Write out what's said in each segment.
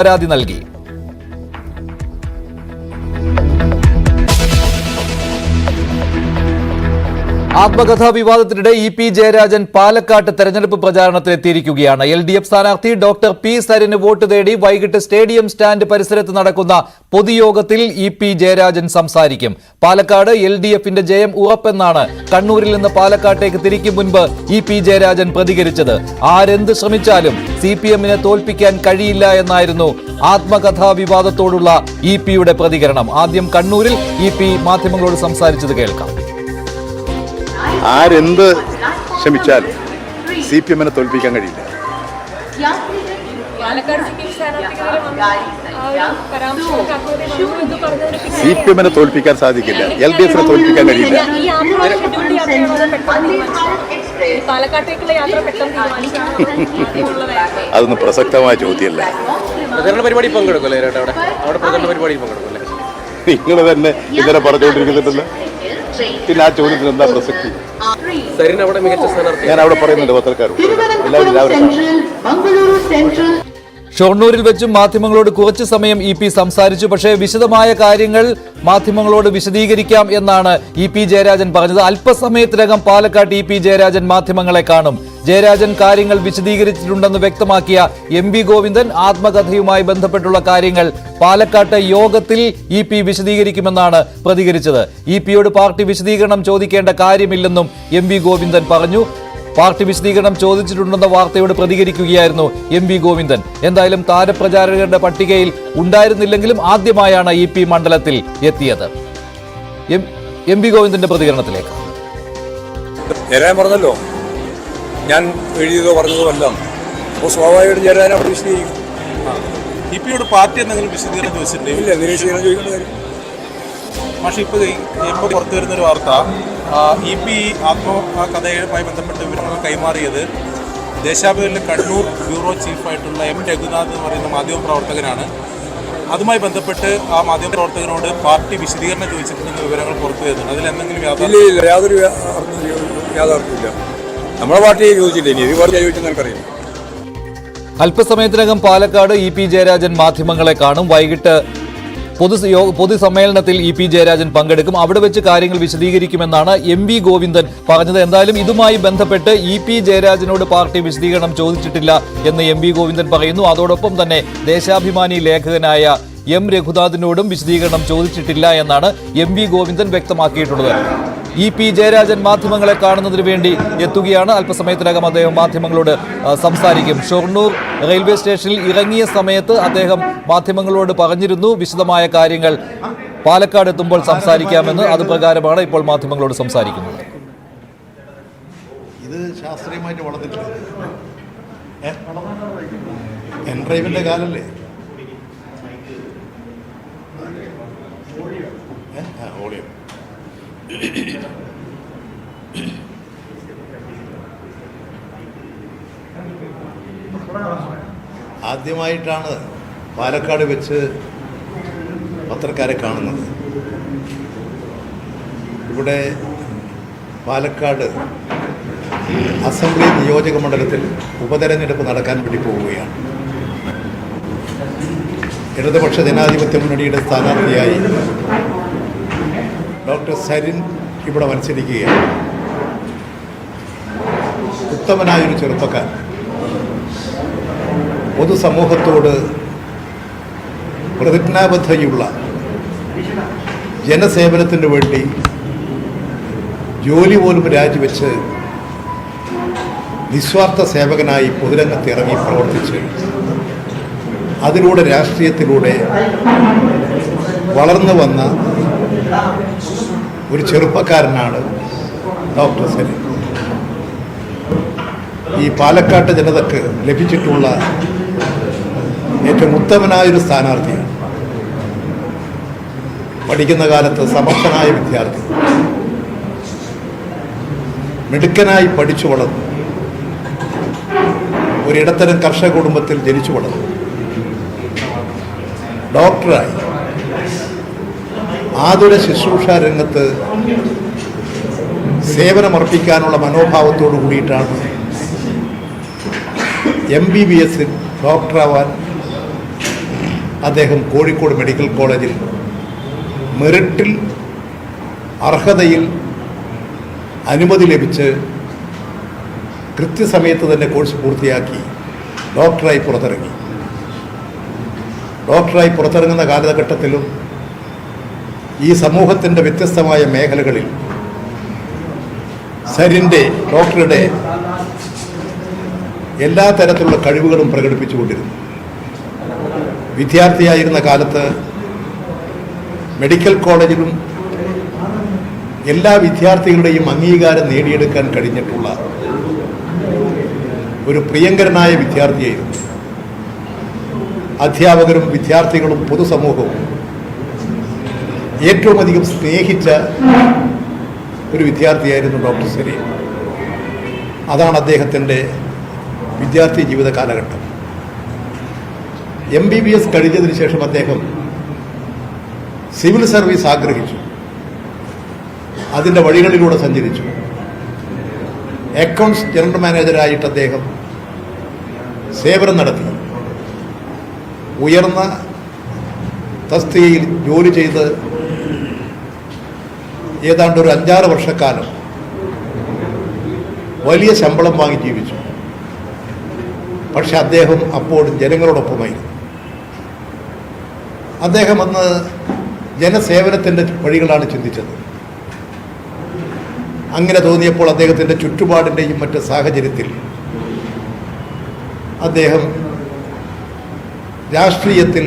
പരാതി നൽകി. ആത്മകഥാ വിവാദത്തിനിടെ ഇ.പി. ജയരാജൻ പാലക്കാട്ട് തെരഞ്ഞെടുപ്പ് പ്രചാരണത്തിനെത്തിയിരിക്കുകയാണ്. LDF സ്ഥാനാർത്ഥി ഡോക്ടർ പി സരിന് വോട്ട് തേടി വൈകിട്ട് സ്റ്റേഡിയം സ്റ്റാൻഡ് പരിസരത്ത് നടക്കുന്ന പൊതുയോഗത്തിൽ ഇ.പി. ജയരാജൻ സംസാരിക്കും. പാലക്കാട് LDFന്റെ ജയം ഉറപ്പെന്നാണ് കണ്ണൂരിൽ നിന്ന് പാലക്കാട്ടേക്ക് തിരിക്കും മുൻപ് ഇ.പി. ജയരാജൻ പ്രതികരിച്ചത്. ആരെന്ത് ശ്രമിച്ചാലും CPM-നെ തോൽപ്പിക്കാൻ കഴിയില്ല എന്നായിരുന്നു ആത്മകഥാ വിവാദത്തോടുള്ള ഇ.പി.യുടെ പ്രതികരണം. ആദ്യം കണ്ണൂരിൽ ഇ.പി. മാധ്യമങ്ങളോട് സംസാരിച്ചത് കേൾക്കാം. ആരെന്ത് ശ്രമിച്ചാൽ CPM-നെ തോൽപ്പിക്കാൻ കഴിയില്ല. CPM-നെ തോൽപ്പിക്കാൻ സാധിക്കില്ല. LDF-നെ തോൽപ്പിക്കാൻ കഴിയില്ല. അതൊന്നും പ്രസക്തമായ ചോദ്യമല്ല. നിങ്ങൾ തന്നെ ഇന്നലെ പറഞ്ഞുകൊണ്ടിരിക്കുന്നുണ്ടല്ലോ. പിന്നെ ആ ചോദ്യത്തിന് എന്താ പ്രസക്തി? ഞാൻ അവിടെ പറയുന്നുണ്ട് പത്രക്കാരും എല്ലാവരും. ഷൊർണൂരിൽ വെച്ചും മാധ്യമങ്ങളോട് കുറച്ചു സമയം ഇ.പി. സംസാരിച്ചു. പക്ഷേ വിശദമായ കാര്യങ്ങൾ മാധ്യമങ്ങളോട് വിശദീകരിക്കാം എന്നാണ് ഇ.പി. ജയരാജൻ പറഞ്ഞത്. അല്പസമയത്തിനകം പാലക്കാട്ട് ഇ.പി. ജയരാജൻ മാധ്യമങ്ങളെ കാണും. ജയരാജൻ കാര്യങ്ങൾ വിശദീകരിച്ചിട്ടുണ്ടെന്ന് വ്യക്തമാക്കിയ MP ഗോവിന്ദൻ ആത്മകഥയുമായി ബന്ധപ്പെട്ടുള്ള കാര്യങ്ങൾ പാലക്കാട്ട് യോഗത്തിൽ ഇ.പി. വിശദീകരിക്കുമെന്നാണ് പ്രതികരിച്ചത്. ഇ.പി.യോട് പാർട്ടി വിശദീകരണം ചോദിക്കേണ്ട കാര്യമില്ലെന്നും MP ഗോവിന്ദൻ പറഞ്ഞു. പാർട്ടി വിശദീകരണം ചോദിച്ചിട്ടുണ്ടെന്ന വാർത്തയോട് പ്രതികരിക്കുകയായിരുന്നു MP ഗോവിന്ദൻ. എന്തായാലും താരപ്രചാരകരുടെ പട്ടികയിൽ ഉണ്ടായിരുന്നില്ലെങ്കിലും ആദ്യമായാണ് ഇ.പി. മണ്ഡലത്തിൽ എത്തിയത്. MP ഗോവിന്ദന്റെ പ്രതികരണത്തിലേക്ക്. പറഞ്ഞല്ലോ, ഞാൻ എഴുതിയതോ പറഞ്ഞതോ അപ്പോൾ സ്വാഭാവികമായിട്ട് ജയരാജനെ അവിടെ വിശദീകരിക്കും. ഇ.പി.യോട് പാർട്ടി എന്തെങ്കിലും വിശദീകരണം ചോദിച്ചിട്ടുണ്ടെങ്കിൽ ഇല്ല, നിരീക്ഷണം ചോദിക്കേണ്ട കാര്യം. പക്ഷേ ഇപ്പോൾ പുറത്തു വരുന്നൊരു വാർത്ത, ഇ.പി. ആത്മകഥയുമായി ബന്ധപ്പെട്ട് വിവരങ്ങൾ കൈമാറിയത് ദേശാഭിമാനിലെ കണ്ണൂർ ബ്യൂറോ ചീഫായിട്ടുള്ള M. രഘുനാഥ് എന്ന് പറയുന്ന മാധ്യമപ്രവർത്തകനാണ്. അതുമായി ബന്ധപ്പെട്ട് ആ മാധ്യമപ്രവർത്തകനോട് പാർട്ടി വിശദീകരണം ചോദിച്ചിട്ടുണ്ടെന്ന് വിവരങ്ങൾ പുറത്തു വരുന്നുണ്ട്. അതിൽ എന്തെങ്കിലും യാതൊരു യാഥാർത്ഥ്യമില്ല. നമ്മുടെ പാർട്ടിയെ ചോദിച്ചില്ല. ഇനി പാർട്ടി ചോദിച്ചെന്ന് എനിക്കറിയില്ല. അല്പസമയത്തിനകം പാലക്കാട് ഇ.പി. ജയരാജൻ മാധ്യമങ്ങളെ കാണും. വൈകിട്ട് പൊതുസമ്മേളനത്തിൽ ഇ.പി. ജയരാജൻ പങ്കെടുക്കും. അവിടെ വെച്ച് കാര്യങ്ങൾ വിശദീകരിക്കുമെന്നാണ് MP ഗോവിന്ദൻ പറഞ്ഞത്. എന്തായാലും ഇതുമായി ബന്ധപ്പെട്ട് ഇ.പി. ജയരാജനോട് പാർട്ടി വിശദീകരണം ചോദിച്ചിട്ടില്ല എന്ന് MP ഗോവിന്ദൻ പറയുന്നു. അതോടൊപ്പം തന്നെ ദേശാഭിമാനി ലേഖകനായ M. രഘുനാഥിനോടും വിശദീകരണം ചോദിച്ചിട്ടില്ല എന്നാണ് MP ഗോവിന്ദൻ വ്യക്തമാക്കിയിട്ടുള്ളത്. ഇ.പി. ജയരാജൻ മാധ്യമങ്ങളെ കാണുന്നതിന് വേണ്ടി എത്തുകയാണ്. അല്പസമയത്തിനകം അദ്ദേഹം മാധ്യമങ്ങളോട് സംസാരിക്കും. ഷൊർണൂർ റെയിൽവേ സ്റ്റേഷനിൽ ഇറങ്ങിയ സമയത്ത് അദ്ദേഹം മാധ്യമങ്ങളോട് പറഞ്ഞിരുന്നു വിശദമായ കാര്യങ്ങൾ പാലക്കാട് എത്തുമ്പോൾ സംസാരിക്കാമെന്ന്. അതുപ്രകാരമാണ് ഇപ്പോൾ മാധ്യമങ്ങളോട് സംസാരിക്കുന്നത്. ഇത് ശാസ്ത്രീയമായിട്ട് വളർന്നിട്ടില്ല. എൻഡ്രൈവിന്റെ കാലല്ലേ? ഓളിയം ആദ്യമായിട്ടാണ് പാലക്കാട് വെച്ച് പത്രക്കാരെ കാണുന്നത്. ഇവിടെ പാലക്കാട് അസംബ്ലി നിയോജക മണ്ഡലത്തിൽ ഉപതെരഞ്ഞെടുപ്പ് നടക്കാൻ വേണ്ടി പോവുകയാണ്. ഇടതുപക്ഷ ജനാധിപത്യ മുന്നണിയുടെ സ്ഥാനാർത്ഥിയായി ഡോക്ടർ സരിൻ ഇവിടെ മത്സരിക്കുകയാണ്. ഉത്തമനായൊരു ചെറുപ്പക്കാരൻ, പൊതുസമൂഹത്തോട് പ്രതിജ്ഞാബദ്ധതയുള്ള, ജനസേവനത്തിന് വേണ്ടി ജോലി പോലും രാജിവെച്ച് നിസ്വാർത്ഥ സേവകനായി പൊതുരംഗത്ത് ഇറങ്ങി പ്രവർത്തിച്ച് അതിലൂടെ രാഷ്ട്രീയത്തിലൂടെ വളർന്നു വന്ന ഒരു ചെറുപ്പക്കാരനാണ് ഡോക്ടർ സരിൻ. ഈ പാലക്കാട്ട് ജനതയ്ക്ക് ലഭിച്ചിട്ടുള്ള ഏറ്റവും ഉത്തമനായൊരു സ്ഥാനാർത്ഥിയാണ്. പഠിക്കുന്ന കാലത്ത് സമർത്ഥനായ വിദ്യാർത്ഥി, മിടുക്കനായി പഠിച്ചു വളർന്നു, ഒരിടത്തരം കർഷക കുടുംബത്തിൽ ജനിച്ചു വളർന്നു, ഡോക്ടറായി, ആതുര ശുശ്രൂഷ രംഗത്ത് സേവനമർപ്പിക്കാനുള്ള മനോഭാവത്തോടു കൂടിയിട്ടാണ് MBBS ഡോക്ടറാവാൻ അദ്ദേഹം കോഴിക്കോട് മെഡിക്കൽ കോളേജിൽ മെറിറ്റിൽ അർഹതയിൽ അനുമതി ലഭിച്ച് കൃത്യസമയത്ത് തന്നെ കോഴ്സ് പൂർത്തിയാക്കി ഡോക്ടറായി പുറത്തിറങ്ങി. ഡോക്ടറായി പുറത്തിറങ്ങുന്ന കാലഘട്ടത്തിലും ഈ സമൂഹത്തിൻ്റെ വ്യത്യസ്തമായ മേഖലകളിൽ ഡോക്ടറുടെ എല്ലാ തരത്തിലുള്ള കഴിവുകളും പ്രകടിപ്പിച്ചുകൊണ്ടിരുന്നു. വിദ്യാർത്ഥിയായിരുന്ന കാലത്ത് മെഡിക്കൽ കോളേജിലും എല്ലാ വിദ്യാർത്ഥികളുടെയും അംഗീകാരം നേടിയെടുക്കാൻ കഴിഞ്ഞിട്ടുള്ള ഒരു പ്രിയങ്കരനായ വിദ്യാർത്ഥിയായിരുന്നു. അധ്യാപകരും വിദ്യാർത്ഥികളും പൊതുസമൂഹവും ഏറ്റവും അധികം സ്നേഹിച്ച ഒരു വിദ്യാർത്ഥിയായിരുന്നു ഡോക്ടർ സലീം. അതാണ് അദ്ദേഹത്തിൻ്റെ വിദ്യാർത്ഥി ജീവിത കാലഘട്ടം. MBBS കഴിഞ്ഞതിന് ശേഷം അദ്ദേഹം സിവിൽ സർവീസ് ആഗ്രഹിച്ചു. അതിൻ്റെ വഴികളിലൂടെ സഞ്ചരിച്ചു. അക്കൗണ്ട്സ് ജനറൽ മാനേജരായിട്ട് അദ്ദേഹം സേവനം നടത്തി. ഉയർന്ന തസ്തികയിൽ ജോലി ചെയ്ത് ഏതാണ്ട് ഒരു 5-6 വർഷക്കാലം വലിയ ശമ്പളം വാങ്ങി ജീവിച്ചു. പക്ഷെ അദ്ദേഹം അപ്പോഴും ജനങ്ങളോടൊപ്പമായിരുന്നു. അദ്ദേഹം അന്ന് ജനസേവനത്തിൻ്റെ വഴികളാണ് ചിന്തിച്ചത്. അങ്ങനെ തോന്നിയപ്പോൾ അദ്ദേഹത്തിൻ്റെ ചുറ്റുപാടിൻ്റെയും മറ്റ് സാഹചര്യത്തിൽ അദ്ദേഹം രാഷ്ട്രീയത്തിൽ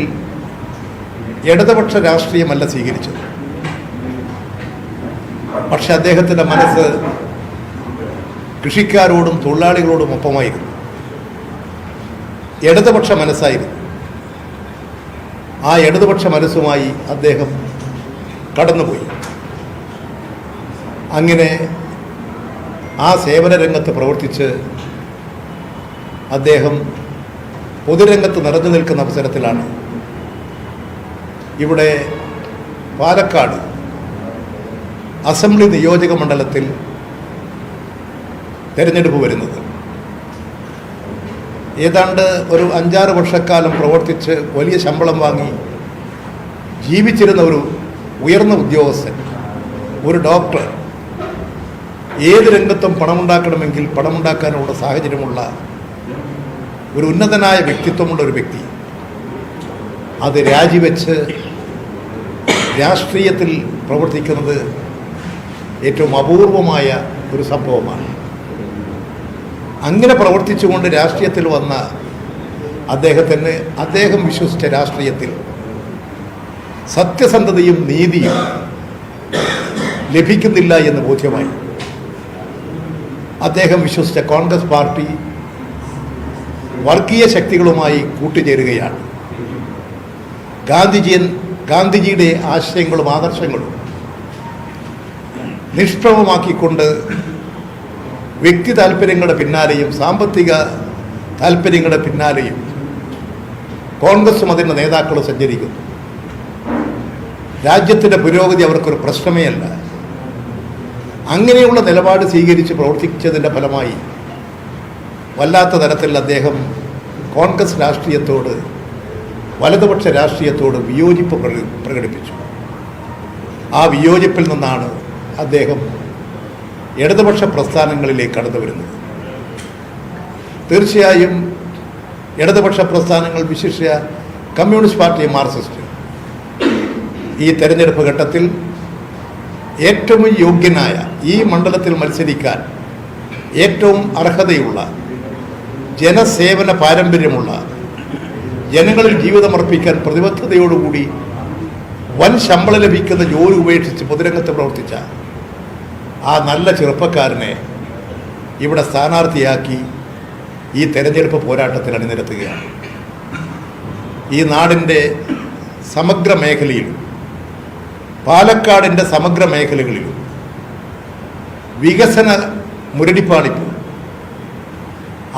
ഇടതുപക്ഷ രാഷ്ട്രീയമല്ല സ്വീകരിച്ചത്. പക്ഷെ അദ്ദേഹത്തിൻ്റെ മനസ്സ് കൃഷിക്കാരോടും തൊഴിലാളികളോടും ഒപ്പമായിരുന്നു. ഇടതുപക്ഷ മനസ്സായിരുന്നു. ആ ഇടതുപക്ഷ മനസ്സുമായി അദ്ദേഹം കടന്നുപോയി. അങ്ങനെ ആ സേവന രംഗത്ത് പ്രവർത്തിച്ച് അദ്ദേഹം പൊതുരംഗത്ത് നിറഞ്ഞു നിൽക്കുന്ന അവസരത്തിലാണ് ഇവിടെ പാലക്കാട് അസംബ്ലി നിയോജക മണ്ഡലത്തിൽ തെരഞ്ഞെടുപ്പ് വരുന്നത്. ഏതാണ്ട് ഒരു 5-6 വർഷക്കാലം പ്രവർത്തിച്ച് വലിയ ശമ്പളം വാങ്ങി ജീവിച്ചിരുന്ന ഒരു ഉയർന്ന ഉദ്യോഗസ്ഥൻ, ഒരു ഡോക്ടർ, ഏത് രംഗത്തും പണമുണ്ടാക്കണമെങ്കിൽ പണമുണ്ടാക്കാനുള്ള സാഹചര്യമുള്ള ഒരു ഉന്നതനായ വ്യക്തിത്വമുള്ള ഒരു വ്യക്തി അത് രാജിവെച്ച് രാഷ്ട്രീയത്തിൽ പ്രവർത്തിക്കുന്നത് ഏറ്റവും അപൂർവമായ ഒരു സംഭവമാണ്. അങ്ങനെ പ്രവർത്തിച്ചുകൊണ്ട് രാഷ്ട്രീയത്തിൽ വന്ന അദ്ദേഹം വിശ്വസിച്ച രാഷ്ട്രീയത്തിൽ സത്യസന്ധതയും നീതിയും ലഭിക്കുന്നില്ല എന്ന് ബോധ്യമായി. അദ്ദേഹം വിശ്വസിച്ച കോൺഗ്രസ് പാർട്ടി വർഗീയ ശക്തികളുമായി കൂട്ടുചേരുകയാണ്. ഗാന്ധിജിയുടെ ആശയങ്ങളും ആദർശങ്ങളും നിഷ്പ്രഭമാക്കിക്കൊണ്ട് വ്യക്തി താല്പര്യങ്ങളുടെ പിന്നാലെയും സാമ്പത്തിക താല്പര്യങ്ങളുടെ പിന്നാലെയും കോൺഗ്രസും അതിൻ്റെ നേതാക്കളും സഞ്ചരിക്കുന്നു. രാജ്യത്തിൻ്റെ പുരോഗതി അവർക്കൊരു പ്രശ്നമേ അല്ല. അങ്ങനെയുള്ള നിലപാട് സ്വീകരിച്ച് പ്രവർത്തിച്ചതിൻ്റെ ഫലമായി വല്ലാത്ത തരത്തിൽ അദ്ദേഹം കോൺഗ്രസ് രാഷ്ട്രീയത്തോട്, വലതുപക്ഷ രാഷ്ട്രീയത്തോട് വിയോജിപ്പ് പ്രകടിപ്പിച്ചു. ആ വിയോജിപ്പിൽ നിന്നാണ് അദ്ദേഹം ഇടതുപക്ഷ പ്രസ്ഥാനങ്ങളിലേക്ക് കടന്നു വരുന്നത്. തീർച്ചയായും ഇടതുപക്ഷ പ്രസ്ഥാനങ്ങൾ, വിശിഷ്യ കമ്മ്യൂണിസ്റ്റ് പാർട്ടി, മാർക്സിസ്റ്റ്, ഈ തെരഞ്ഞെടുപ്പ് ഘട്ടത്തിൽ ഏറ്റവും യോഗ്യനായ, ഈ മണ്ഡലത്തിൽ മത്സരിക്കാൻ ഏറ്റവും അർഹതയുള്ള, ജനസേവന പാരമ്പര്യമുള്ള, ജനങ്ങളിൽ ജീവിതമർപ്പിക്കാൻ പ്രതിബദ്ധതയോടുകൂടി വൻ ശമ്പളം ലഭിക്കുന്ന ജോലി ഉപേക്ഷിച്ച് പൊതുരംഗത്ത് പ്രവർത്തിച്ച ആ നല്ല ചെറുപ്പക്കാരനെ ഇവിടെ സ്ഥാനാർത്ഥിയാക്കി ഈ തെരഞ്ഞെടുപ്പ് പോരാട്ടത്തിൽ അണിനിരത്തുകയാണ്. ഈ നാടിൻ്റെ സമഗ്ര മേഖലയിലും പാലക്കാടിൻ്റെ സമഗ്ര മേഖലകളിലും വികസന മുരടിപ്പാണിപ്പോൾ.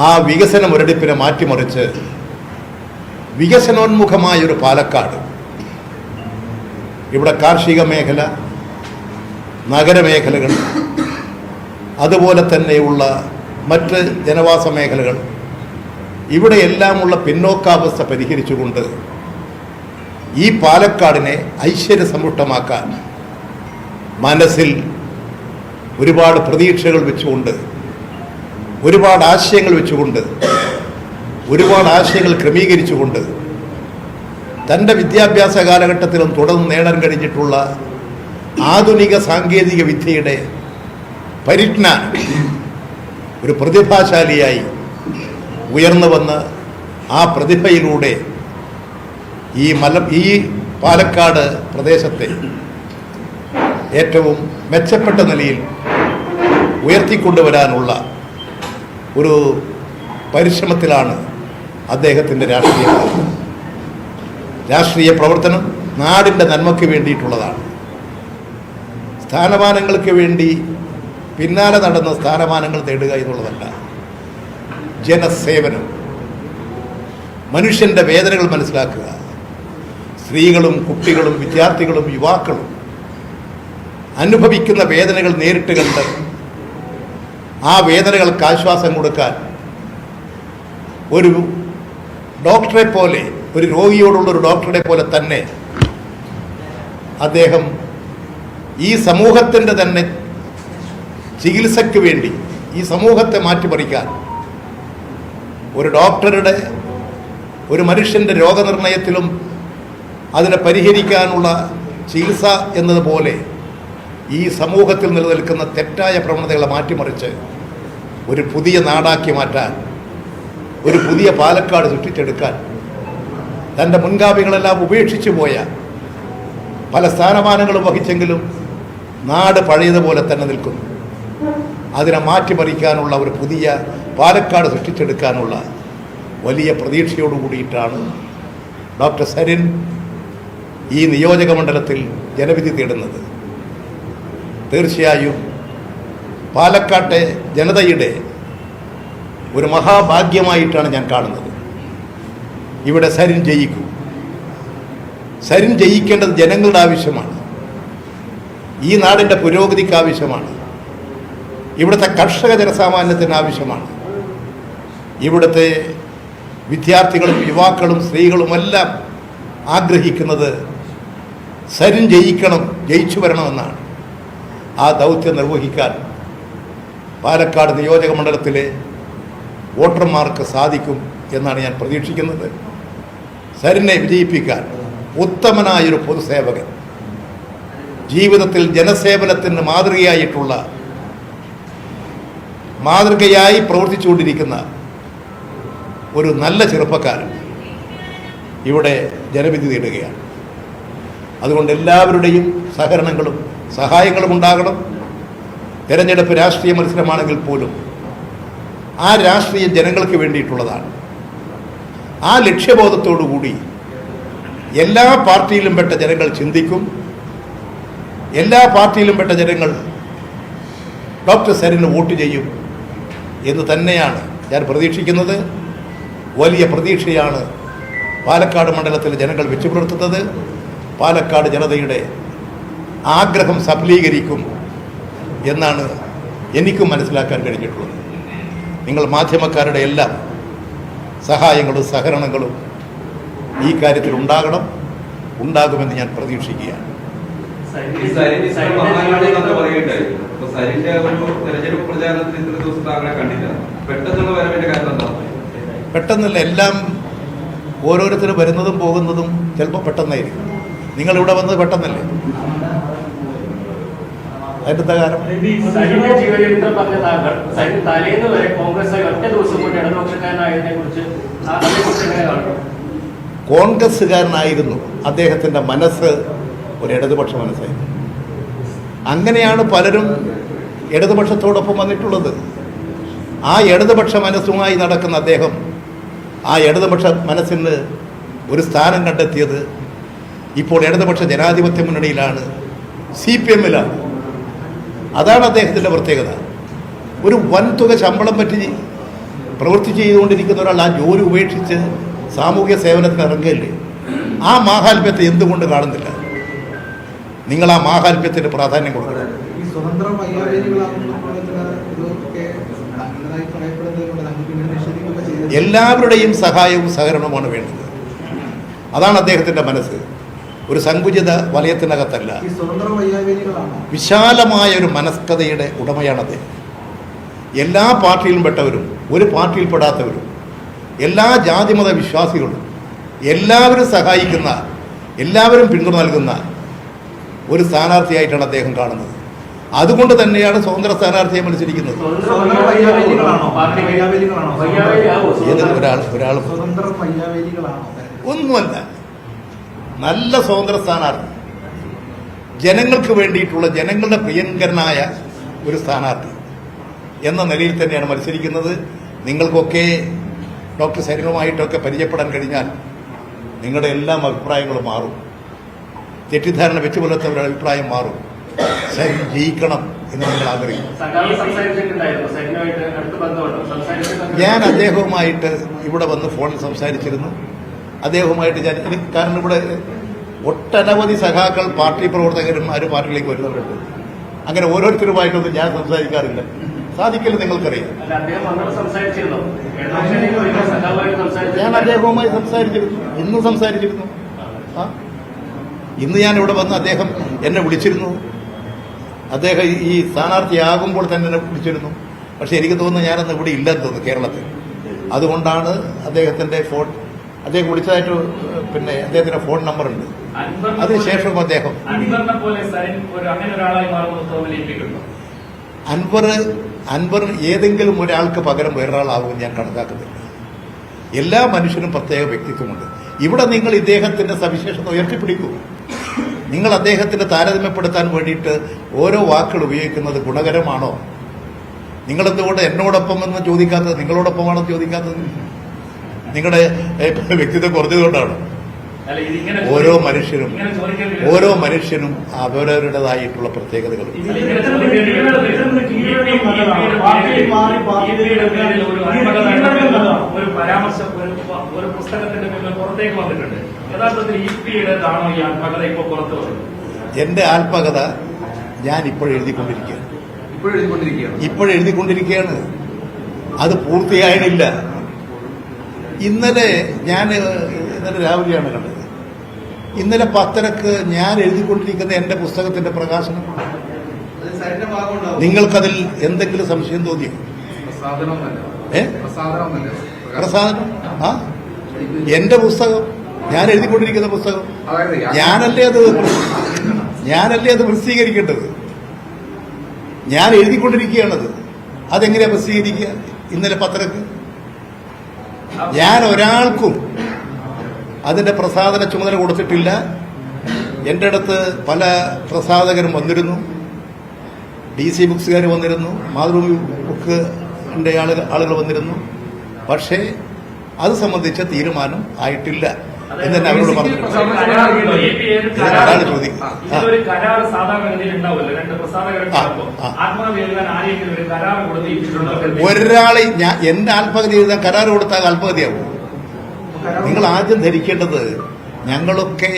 ആ വികസന മുരടിപ്പിനെ മാറ്റിമറിച്ച് വികസനോന്മുഖമായൊരു പാലക്കാട്, ഇവിടെ കാർഷിക മേഖല, നഗരമേഖലകൾ, അതുപോലെ തന്നെയുള്ള മറ്റ് ജനവാസ മേഖലകൾ, ഇവിടെയെല്ലാമുള്ള പിന്നോക്കാവസ്ഥ പരിഹരിച്ചുകൊണ്ട് ഈ പാലക്കാടിനെ ഐശ്വര്യസമ്പുഷ്ടമാക്കാൻ മനസ്സിൽ ഒരുപാട് പ്രതീക്ഷകൾ വെച്ചുകൊണ്ട്, ഒരുപാട് ആശയങ്ങൾ വെച്ചുകൊണ്ട്, ഒരുപാട് ആശയങ്ങൾ ക്രമീകരിച്ചുകൊണ്ട് തൻ്റെ വിദ്യാഭ്യാസ കാലഘട്ടത്തിലും തുടർന്ന് നേടാൻ കഴിഞ്ഞിട്ടുള്ള ആധുനിക സാങ്കേതിക വിദ്യയുടെ പരിജ്ഞാനം ഒരു പ്രതിഭാശാലിയായി ഉയർന്നു വന്ന് ആ പ്രതിഭയിലൂടെ ഈ പാലക്കാട് പ്രദേശത്തെ ഏറ്റവും മെച്ചപ്പെട്ട നിലയിൽ ഉയർത്തിക്കൊണ്ടുവരാനുള്ള ഒരു പരിശ്രമത്തിലാണ് അദ്ദേഹത്തിൻ്റെ രാഷ്ട്രീയ പ്രവർത്തനം. നാടിൻ്റെ നന്മയ്ക്ക് വേണ്ടിയിട്ടുള്ളതാണ്. സ്ഥാനമാനങ്ങൾക്ക് വേണ്ടി പിന്നാലെ നടന്ന സ്ഥാനമാനങ്ങൾ നേടുക എന്നുള്ളതല്ല. ജനസേവനം, മനുഷ്യൻ്റെ വേദനകൾ മനസ്സിലാക്കുക, സ്ത്രീകളും കുട്ടികളും വിദ്യാർത്ഥികളും യുവാക്കളും അനുഭവിക്കുന്ന വേദനകൾ നേരിട്ട് കണ്ട് ആ വേദനകൾക്ക് ആശ്വാസം കൊടുക്കാൻ ഒരു ഡോക്ടറെ പോലെ, ഒരു രോഗിയോടുള്ളൊരു ഡോക്ടറെ പോലെ തന്നെ അദ്ദേഹം ഈ സമൂഹത്തിൻ്റെ തന്നെ ചികിത്സയ്ക്ക് വേണ്ടി ഈ സമൂഹത്തെ മാറ്റിമറിക്കാൻ ഒരു ഡോക്ടറുടെ, ഒരു മനുഷ്യൻ്റെ രോഗനിർണയത്തിലും അതിനെ പരിഹരിക്കാനുള്ള ചികിത്സ എന്നതുപോലെ ഈ സമൂഹത്തിൽ നിലനിൽക്കുന്ന തെറ്റായ പ്രവണതകളെ മാറ്റിമറിച്ച് ഒരു പുതിയ നാടാക്കി മാറ്റാൻ, ഒരു പുതിയ പാലക്കാട് സൃഷ്ടിച്ചെടുക്കാൻ തൻ്റെ മുൻഗാമികളെല്ലാം ഉപേക്ഷിച്ചു പോയ, പല സ്ഥാനമാനങ്ങളും വഹിച്ചെങ്കിലും നാട് പഴയതുപോലെ തന്നെ നിൽക്കുന്നു. അതിനെ മാറ്റിമറിക്കാനുള്ള ഒരു പുതിയ പാലക്കാട് സൃഷ്ടിച്ചെടുക്കാനുള്ള വലിയ പ്രതീക്ഷയോടു കൂടിയിട്ടാണ് ഡോക്ടർ സരിൻ ഈ നിയോജക മണ്ഡലത്തിൽ ജനവിധി തേടുന്നത്. തീർച്ചയായും പാലക്കാട്ടെ ജനതയുടെ ഒരു മഹാഭാഗ്യമായിട്ടാണ് ഞാൻ കാണുന്നത്. ഇവിടെ സരിൻ ജയിക്കും. സരിൻ ജയിക്കേണ്ടത് ജനങ്ങളുടെ ആവശ്യമാണ്. ഈ നാടിൻ്റെ പുരോഗതിക്ക് ആവശ്യമാണ്. ഇവിടുത്തെ കർഷക ജനസാമാന്യത്തിന് ആവശ്യമാണ്. ഇവിടുത്തെ വിദ്യാർത്ഥികളും യുവാക്കളും സ്ത്രീകളുമെല്ലാം ആഗ്രഹിക്കുന്നത് സരിൻ ജയിക്കണം, ജയിച്ചു വരണമെന്നാണ്. ആ ദൗത്യം നിർവഹിക്കാൻ പാലക്കാട് നിയോജക മണ്ഡലത്തിലെ വോട്ടർമാർക്ക് സാധിക്കും എന്നാണ് ഞാൻ പ്രതീക്ഷിക്കുന്നത്. സരിനെ വിജയിപ്പിക്കാൻ ഉത്തമനായൊരു പൊതുസേവകൻ, ജീവിതത്തിൽ ജനസേവനത്തിന് മാതൃകയായി പ്രവർത്തിച്ചുകൊണ്ടിരിക്കുന്ന ഒരു നല്ല ചെറുപ്പക്കാരൻ ഇവിടെ ജനവിധി നേടുകയാണ്. അതുകൊണ്ട് എല്ലാവരുടെയും സഹകരണങ്ങളും സഹായങ്ങളും ഉണ്ടാകണം. തെരഞ്ഞെടുപ്പ് രാഷ്ട്രീയ മത്സരമാണെങ്കിൽ പോലും ആ രാഷ്ട്രീയം ജനങ്ങൾക്ക് വേണ്ടിയിട്ടുള്ളതാണ്. ആ ലക്ഷ്യബോധത്തോടുകൂടി എല്ലാ പാർട്ടിയിലും പെട്ട ജനങ്ങൾ ചിന്തിക്കും. എല്ലാ പാർട്ടിയിലും പെട്ട ജനങ്ങൾ ഡോക്ടർ സരിന് വോട്ട് ചെയ്യും എന്ന് തന്നെയാണ് ഞാൻ പ്രതീക്ഷിക്കുന്നത്. വലിയ പ്രതീക്ഷയാണ് പാലക്കാട് മണ്ഡലത്തിലെ ജനങ്ങൾ വെച്ചു പുലർത്തുന്നത്. പാലക്കാട് ജനതയുടെ ആഗ്രഹം സഫലീകരിക്കും എന്നാണ് എനിക്കും മനസ്സിലാക്കാൻ കഴിഞ്ഞിട്ടുള്ളത്. നിങ്ങൾ മാധ്യമക്കാരുടെ എല്ലാം സഹായങ്ങളും സഹകരണങ്ങളും ഈ കാര്യത്തിൽ ഉണ്ടാകുമെന്ന് ഞാൻ പ്രതീക്ഷിക്കുകയാണ്. പെട്ടെന്നല്ല, എല്ലാം ഓരോരുത്തരും വരുന്നതും പോകുന്നതും ചിലപ്പോൾ പെട്ടെന്നായിരിക്കും. നിങ്ങളിവിടെ വന്നത് പെട്ടെന്നല്ലേ? അതിൻ്റെ കാരണം കോൺഗ്രസ്സുകാരനായിരുന്നു. അദ്ദേഹത്തിൻ്റെ മനസ്സ് ഒരു ഇടതുപക്ഷ മനസ്സായിരുന്നു. അങ്ങനെയാണ് പലരും ഇടതുപക്ഷത്തോടൊപ്പം വന്നിട്ടുള്ളത്. ആ ഇടതുപക്ഷ മനസ്സുമായി നടക്കുന്ന അദ്ദേഹം ആ ഇടതുപക്ഷ മനസ്സിന് ഒരു സ്ഥാനം കണ്ടെത്തിയത് ഇപ്പോൾ ഇടതുപക്ഷ ജനാധിപത്യ മുന്നണിയിലാണ്, CPM-ലാണ്. അതാണ് അദ്ദേഹത്തിൻ്റെ പ്രത്യേകത. ഒരു വൻതുക ശമ്പളം പറ്റി പ്രവൃത്തി ചെയ്തുകൊണ്ടിരിക്കുന്ന ഒരാൾ ആ ജോലി ഉപേക്ഷിച്ച് സാമൂഹ്യ സേവനത്തിന് ഇറങ്ങുകയല്ലേ? ആ മാഹാത്മ്യത്തെ എന്തുകൊണ്ട് കാണുന്നില്ല? നിങ്ങൾ ആ മാഹാത്മ്യത്തിന് പ്രാധാന്യം കൊടുക്കണം. എല്ലാവരുടെയും സഹായവും സഹകരണവുമാണ് വേണ്ടത്. അതാണ് അദ്ദേഹത്തിൻ്റെ മനസ്സ്. ഒരു സങ്കുചിത വലയത്തിനകത്തല്ല, വിശാലമായ ഒരു മനസ്കഥയുടെ ഉടമയാണ് അദ്ദേഹം. എല്ലാ പാർട്ടിയിലും പെട്ടവരും ഒരു പാർട്ടിയിൽ പെടാത്തവരും എല്ലാ ജാതിമത വിശ്വാസികളും എല്ലാവരും സഹായിക്കുന്ന, എല്ലാവരും പിന്തുണ നൽകുന്ന ഒരു സ്ഥാനാർത്ഥിയായിട്ടാണ് അദ്ദേഹം കാണുന്നത്. അതുകൊണ്ട് തന്നെയാണ് സ്വതന്ത്ര സ്ഥാനാർത്ഥിയെ മത്സരിക്കുന്നത്. ഒരാൾ ഒന്നുമല്ല, നല്ല സ്വതന്ത്ര സ്ഥാനാർത്ഥി, ജനങ്ങൾക്ക് വേണ്ടിയിട്ടുള്ള, ജനങ്ങളുടെ പ്രിയങ്കരനായ ഒരു സ്ഥാനാർത്ഥി എന്ന നിലയിൽ തന്നെയാണ് മത്സരിക്കുന്നത്. നിങ്ങൾക്കൊക്കെ ഡോക്ടർ സരിനുമായിട്ടൊക്കെ പരിചയപ്പെടാൻ കഴിഞ്ഞാൽ നിങ്ങളുടെ എല്ലാ അഭിപ്രായങ്ങളും മാറും. തെറ്റിദ്ധാരണ വെച്ചു പുലർത്തവരുടെ അഭിപ്രായം മാറും. സരിൻ ജയിക്കണം എന്ന് നിങ്ങൾ ആഗ്രഹിക്കും. ഞാൻ അദ്ദേഹവുമായിട്ട് ഇവിടെ വന്ന് ഫോണിൽ സംസാരിച്ചിരുന്നു. അദ്ദേഹവുമായിട്ട് കാരണം ഇവിടെ ഒട്ടനവധി സഖാക്കൾ, പാർട്ടി പ്രവർത്തകരും പാർട്ടിയിലേക്ക് വരുന്നവരുണ്ട്. അങ്ങനെ ഓരോരുത്തരുമായിട്ടൊന്നും ഞാൻ സംസാരിക്കാറില്ല. സാധിക്കില്ല, നിങ്ങൾക്കറിയാം. ഞാൻ അദ്ദേഹവുമായി സംസാരിച്ചിരുന്നു, ഇന്നും സംസാരിച്ചിരുന്നു. ഇന്ന് ഞാൻ ഇവിടെ വന്ന് അദ്ദേഹം എന്നെ വിളിച്ചിരുന്നു. അദ്ദേഹം ഈ സ്ഥാനാർത്ഥിയാകുമ്പോൾ തന്നെ എന്നെ വിളിച്ചിരുന്നു. പക്ഷെ എനിക്ക് തോന്നുന്നു ഞാനന്ന് ഇവിടെ ഇല്ലെന്ന് തോന്നുന്നു, കേരളത്തിൽ. അതുകൊണ്ടാണ് അദ്ദേഹത്തിന്റെ ഫോൺ, അദ്ദേഹം വിളിച്ചതായിട്ട് അദ്ദേഹത്തിന്റെ ഫോൺ നമ്പർ ഉണ്ട്. അതിനുശേഷം അദ്ദേഹം അൻവർ ഏതെങ്കിലും ഒരാൾക്ക് പകരം വേറൊരാളാകുമെന്ന് ഞാൻ കണക്കാക്കുന്നില്ല. എല്ലാ മനുഷ്യനും പ്രത്യേക വ്യക്തിത്വമുണ്ട്. ഇവിടെ നിങ്ങൾ ഇദ്ദേഹത്തിന്റെ സവിശേഷത ഉയർത്തിപ്പിടിക്കൂ. നിങ്ങൾ അദ്ദേഹത്തിന്റെ താരതമ്യപ്പെടുത്താൻ വേണ്ടിയിട്ട് ഓരോ വാക്കുകൾ ഉപയോഗിക്കുന്നത് ഗുണകരമാണോ? നിങ്ങളെന്തുകൊണ്ട് എന്നോടൊപ്പം എന്ന് ചോദിക്കാത്തത്, നിങ്ങളോടൊപ്പമാണോ ചോദിക്കാത്തത്? നിങ്ങളുടെ വ്യക്തിത്വം കുറഞ്ഞതുകൊണ്ടാണ്. ഓരോ മനുഷ്യനും അവരവരുടേതായിട്ടുള്ള പ്രത്യേകതകൾ. ഒരു പരാമർശം ഒരു പുസ്തകത്തിന്റെ പുറത്തേക്ക് വന്നിട്ടുണ്ട്. യഥാർത്ഥത്തിൽ ഇപിയുടേതാണോ ഈ ആത്മകഥ ഇപ്പോൾ പുറത്തു വന്നത്? എന്റെ ആത്മകഥ ഞാൻ ഇപ്പോഴെഴുതിക്കൊണ്ടിരിക്കുകയാണ്. അത് പൂർത്തിയായിട്ടില്ല. ഇന്നലെ രാവിലെയാണ് കണ്ടത്. ഇന്നലെ 10:00 ഞാൻ എഴുതിക്കൊണ്ടിരിക്കുന്ന എന്റെ പുസ്തകത്തിന്റെ പ്രകാശനം. നിങ്ങൾക്കതിൽ എന്തെങ്കിലും സംശയം തോന്നിയോ? പ്രസാദനം? എന്റെ പുസ്തകം, ഞാൻ എഴുതിക്കൊണ്ടിരിക്കുന്ന പുസ്തകം, ഞാനല്ലേ അത് പ്രസിദ്ധീകരിക്കേണ്ടത്. ഞാൻ എഴുതിക്കൊണ്ടിരിക്കുകയാണത്. അതെങ്ങനെയാ പ്രസിദ്ധീകരിക്കുക? ഇന്നലെ 10:00 ഞാൻ ഒരാൾക്കും അതിന്റെ പ്രസാദന ചുമതല കൊടുത്തിട്ടില്ല. എൻ്റെ അടുത്ത് പല പ്രസാധകരും വന്നിരുന്നു, DC ബുക്സുകാർ വന്നിരുന്നു, മാതൃഭൂമി ബുക്കിന്റെ ആളുകൾ വന്നിരുന്നു. പക്ഷേ അത് സംബന്ധിച്ച തീരുമാനം ആയിട്ടില്ല എന്ന് തന്നെ അവരോട് പറഞ്ഞു. ചോദിക്കും ഒരാളെ എന്റെ ആത്മകഥ എഴുതാൻ കരാർ കൊടുത്താൽ ആത്മകഥയാവും. നിങ്ങൾ ആദ്യം ധരിക്കേണ്ടത് ഞങ്ങളൊക്കെ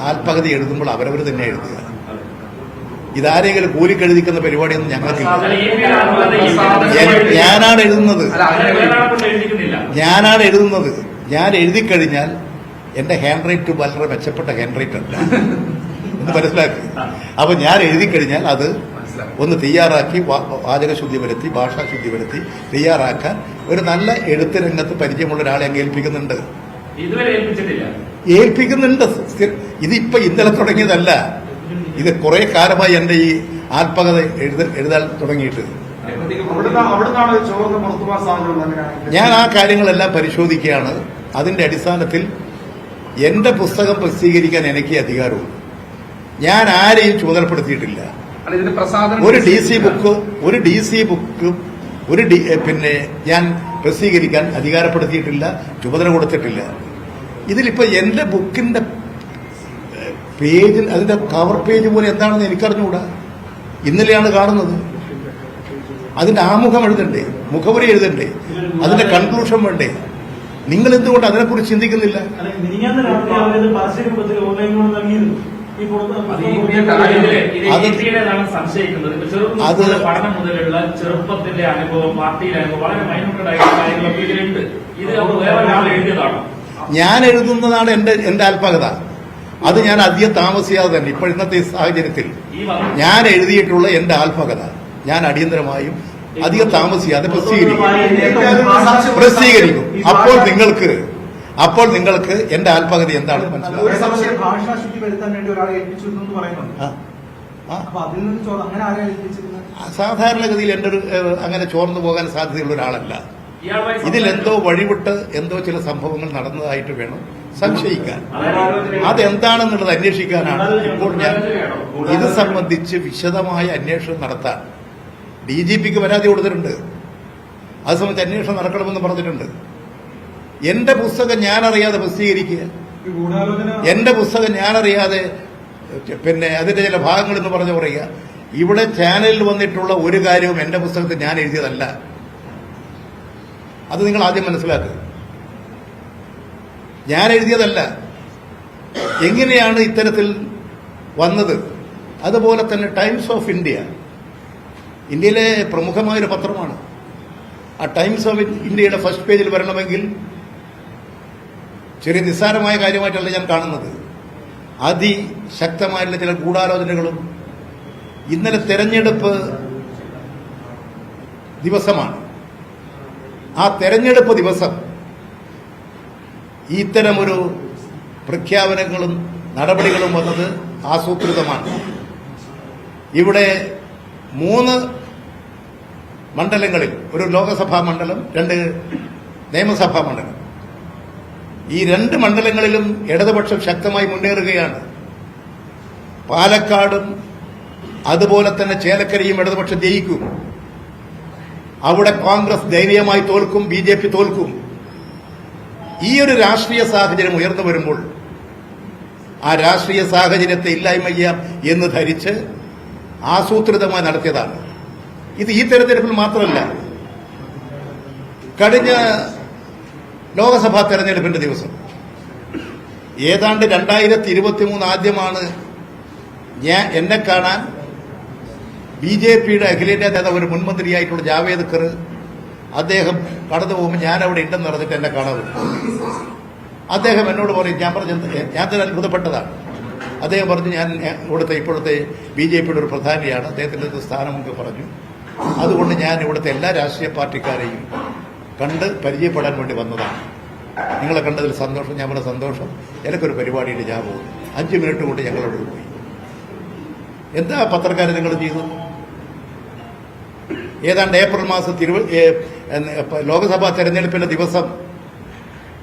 ആത്മകഥ എഴുതുമ്പോൾ അവരവർ തന്നെ എഴുതുക. ഇതാരെങ്കിലും കൂലിക്കെഴുതിക്കുന്ന പരിപാടിയൊന്നും ഞങ്ങൾക്കില്ല. ഞാനാണ് എഴുതുന്നത്. ഞാൻ എഴുതിക്കഴിഞ്ഞാൽ എന്റെ ഹാൻഡ് റൈറ്റ് വളരെ മെച്ചപ്പെട്ട ഹാൻഡ് റൈറ്റ് അല്ല എന്ന് മനസ്സിലാക്കി. അപ്പൊ ഞാൻ എഴുതിക്കഴിഞ്ഞാൽ അത് ഒന്ന് തയ്യാറാക്കി, വാചകശുദ്ധി വരുത്തി, ഭാഷാശുദ്ധി വരുത്തി തയ്യാറാക്കാൻ ഒരു നല്ല എഴുത്ത് രംഗത്ത് പരിചയമുള്ള ഒരാളെ അങ്ങ് ഏൽപ്പിക്കുന്നുണ്ട്. ഇതിപ്പോ ഇന്നലെ തുടങ്ങിയതല്ല. ഇത് കുറെ കാലമായി എന്റെ ഈ ആത്മകഥ എഴുതാൻ തുടങ്ങിയിട്ട്. ഞാൻ ആ കാര്യങ്ങളെല്ലാം പരിശോധിക്കുകയാണ്. അതിന്റെ അടിസ്ഥാനത്തിൽ എന്റെ പുസ്തകം പ്രസിദ്ധീകരിക്കാൻ എനിക്ക് അധികാരമുള്ളൂ. ഞാൻ ആരെയും ചുമതലപ്പെടുത്തിയിട്ടില്ല. ഒരു DC ബുക്ക് ഞാൻ പ്രസിദ്ധീകരിക്കാൻ അധികാരപ്പെടുത്തിയിട്ടില്ല, ചുമതല കൊടുത്തിട്ടില്ല. ഇതിലിപ്പോ എന്റെ ബുക്കിന്റെ പേജിൽ അതിന്റെ കവർ പേജ് പോലെ എന്താണെന്ന് എനിക്കറിഞ്ഞുകൂടാ. ഇന്നലെയാണ് കാണുന്നത്. അതിന്റെ ആമുഖം എഴുതണ്ടേ, മുഖവരി എഴുതണ്ടേ, അതിന്റെ കൺക്ലൂഷൻ വേണ്ടേ? നിങ്ങൾ എന്തുകൊണ്ട് അതിനെക്കുറിച്ച് ചിന്തിക്കുന്നില്ല? പഠനം മുതലുള്ള ചെറുപ്പത്തിന്റെ അനുഭവം, പാർട്ടിയിലെ അനുഭവം, വളരെ മൈന്യൂട്ടഡ് ആയിട്ടുള്ള കാര്യങ്ങളൊക്കെ ഇതിലുണ്ട്. ഇത് വേറെ ഒരാൾ എഴുതിയതാണോ? ഞാൻ എഴുതുന്നതാണ് എന്റെ ആത്മകഥ. അത് ഞാൻ അധികം താമസിയാതെ തന്നെ ഇപ്പോൾ ഇന്നത്തെ ഈ സാഹചര്യത്തിൽ ഞാൻ എഴുതിയിട്ടുള്ള എന്റെ ആത്മകഥ ഞാൻ അടിയന്തരമായും അധികം താമസിയാതെ പ്രസിദ്ധീകരിക്കും. അപ്പോൾ നിങ്ങൾക്ക് എന്റെ ആത്മകഥ എന്താണെന്ന് മനസ്സിലാവും. സാധാരണഗതിയിൽ എന്റെ ഒരു അങ്ങനെ ചോർന്നു പോകാൻ സാധ്യതയുള്ള ഒരാളല്ല. ഇതിലെന്തോ വഴിവിട്ട് എന്തോ ചില സംഭവങ്ങൾ നടന്നതായിട്ട് വേണം സംശയിക്കാൻ. അതെന്താണെന്നുള്ളത് അന്വേഷിക്കാനാണ് ഇപ്പോൾ ഞാൻ ഇത് സംബന്ധിച്ച് വിശദമായ അന്വേഷണം നടത്താൻ DGPക്ക് പരാതി കൊടുത്തിട്ടുണ്ട്. അത് സംബന്ധിച്ച് അന്വേഷണം നടക്കണമെന്ന് പറഞ്ഞിട്ടുണ്ട്. എന്റെ പുസ്തകം ഞാനറിയാതെ പ്രസിദ്ധീകരിക്കുക, എന്റെ പുസ്തകം ഞാനറിയാതെ പിന്നെ അതിന്റെ ചില ഭാഗങ്ങൾ എന്ന് പറഞ്ഞു പറയുക. ഇവിടെ ചാനലിൽ വന്നിട്ടുള്ള ഒരു കാര്യവും എന്റെ പുസ്തകത്തിൽ ഞാൻ എഴുതിയതല്ല. അത് നിങ്ങൾ ആദ്യം മനസ്സിലാക്കുക. ഞാൻ എഴുതിയതല്ല. എങ്ങനെയാണ് ഇത്തരത്തിൽ വന്നത്? അതുപോലെ തന്നെ ടൈംസ് ഓഫ് ഇന്ത്യ, ഇന്ത്യയിലെ പ്രമുഖമായൊരു പത്രമാണ്. ആ ടൈംസ് ഓഫ് ഇന്ത്യയുടെ ഫസ്റ്റ് പേജിൽ വരണമെങ്കിൽ ചെറിയ നിസ്സാരമായ കാര്യമായിട്ടല്ല ഞാൻ കാണുന്നത്. അതിശക്തമായിട്ടുള്ള ചില ഗൂഢാലോചനകളും. ഇന്നലെ തെരഞ്ഞെടുപ്പ് ദിവസമാണ്. ആ തെരഞ്ഞെടുപ്പ് ദിവസം ഇത്തരമൊരു പ്രഖ്യാപനങ്ങളും നടപടികളും വന്നത് ആസൂത്രിതമാണ്. ഇവിടെ 3 മണ്ഡലങ്ങളിൽ, ഒരു ലോകസഭാ മണ്ഡലം, 2 നിയമസഭാ മണ്ഡലം, ഈ 2 മണ്ഡലങ്ങളിലും ഇടതുപക്ഷം ശക്തമായി മുന്നേറുകയാണ്. പാലക്കാടും അതുപോലെ തന്നെ ചേലക്കരയും ഇടതുപക്ഷം ജയിക്കും. അവിടെ കോൺഗ്രസ് ദയനീയമായി തോൽക്കും, BJP തോൽക്കും. ഈ ഒരു രാഷ്ട്രീയ സാഹചര്യം ഉയർന്നു വരുമ്പോൾ ആ രാഷ്ട്രീയ സാഹചര്യത്തെ ഇല്ലായ്മ ചെയ്യാം എന്ന് ധരിച്ച് ആസൂത്രിതമായി നടത്തിയതാണ്. ഇത് ഈ തെരഞ്ഞെടുപ്പിൽ മാത്രമല്ല, കഴിഞ്ഞ ലോക്സഭാ തെരഞ്ഞെടുപ്പിന്റെ ദിവസം ഏതാണ്ട് 2023 ആദ്യമാണ് എന്നെ കാണാൻ BJPയുടെ അഖിലേന്ത്യാ നേതാവ്, ഒരു മുൻമന്ത്രിയായിട്ടുള്ള ജാവേദ് ഖർ, അദ്ദേഹം കടന്നു പോകുമ്പോൾ ഞാൻ അവിടെ ഉണ്ടെന്ന് പറഞ്ഞിട്ട് എന്നെ കാണാൻ വരും. അദ്ദേഹം എന്നോട് പറയും, ഞാൻ തന്നെ അത്ഭുതപ്പെട്ടതാണ്. അദ്ദേഹം പറഞ്ഞു, ഞാൻ ഇപ്പോഴത്തെ BJPയുടെ ഒരു പ്രധാനിയാണ്, അദ്ദേഹത്തിന്റെ ഒരു സ്ഥാനമൊക്കെ പറഞ്ഞു. അതുകൊണ്ട് ഞാൻ ഇവിടുത്തെ എല്ലാ രാഷ്ട്രീയ പാർട്ടിക്കാരെയും കണ്ട് പരിചയപ്പെടാൻ വേണ്ടി വന്നതാണ്. നിങ്ങളെ കണ്ടതിൽ സന്തോഷം. ഞാൻ പറഞ്ഞ സന്തോഷം. എനിക്കൊരു പരിപാടിയുണ്ട്, ഞാൻ പോകുന്നു. 5 മിനിറ്റ് കൊണ്ട് ഞങ്ങളവിടെ പോയി. എന്താ പത്രക്കാരെ നിങ്ങൾ ചെയ്തത്? ഏതാണ്ട് ഏപ്രിൽ മാസത്തിൽ ലോക്സഭാ തെരഞ്ഞെടുപ്പിന്റെ ദിവസം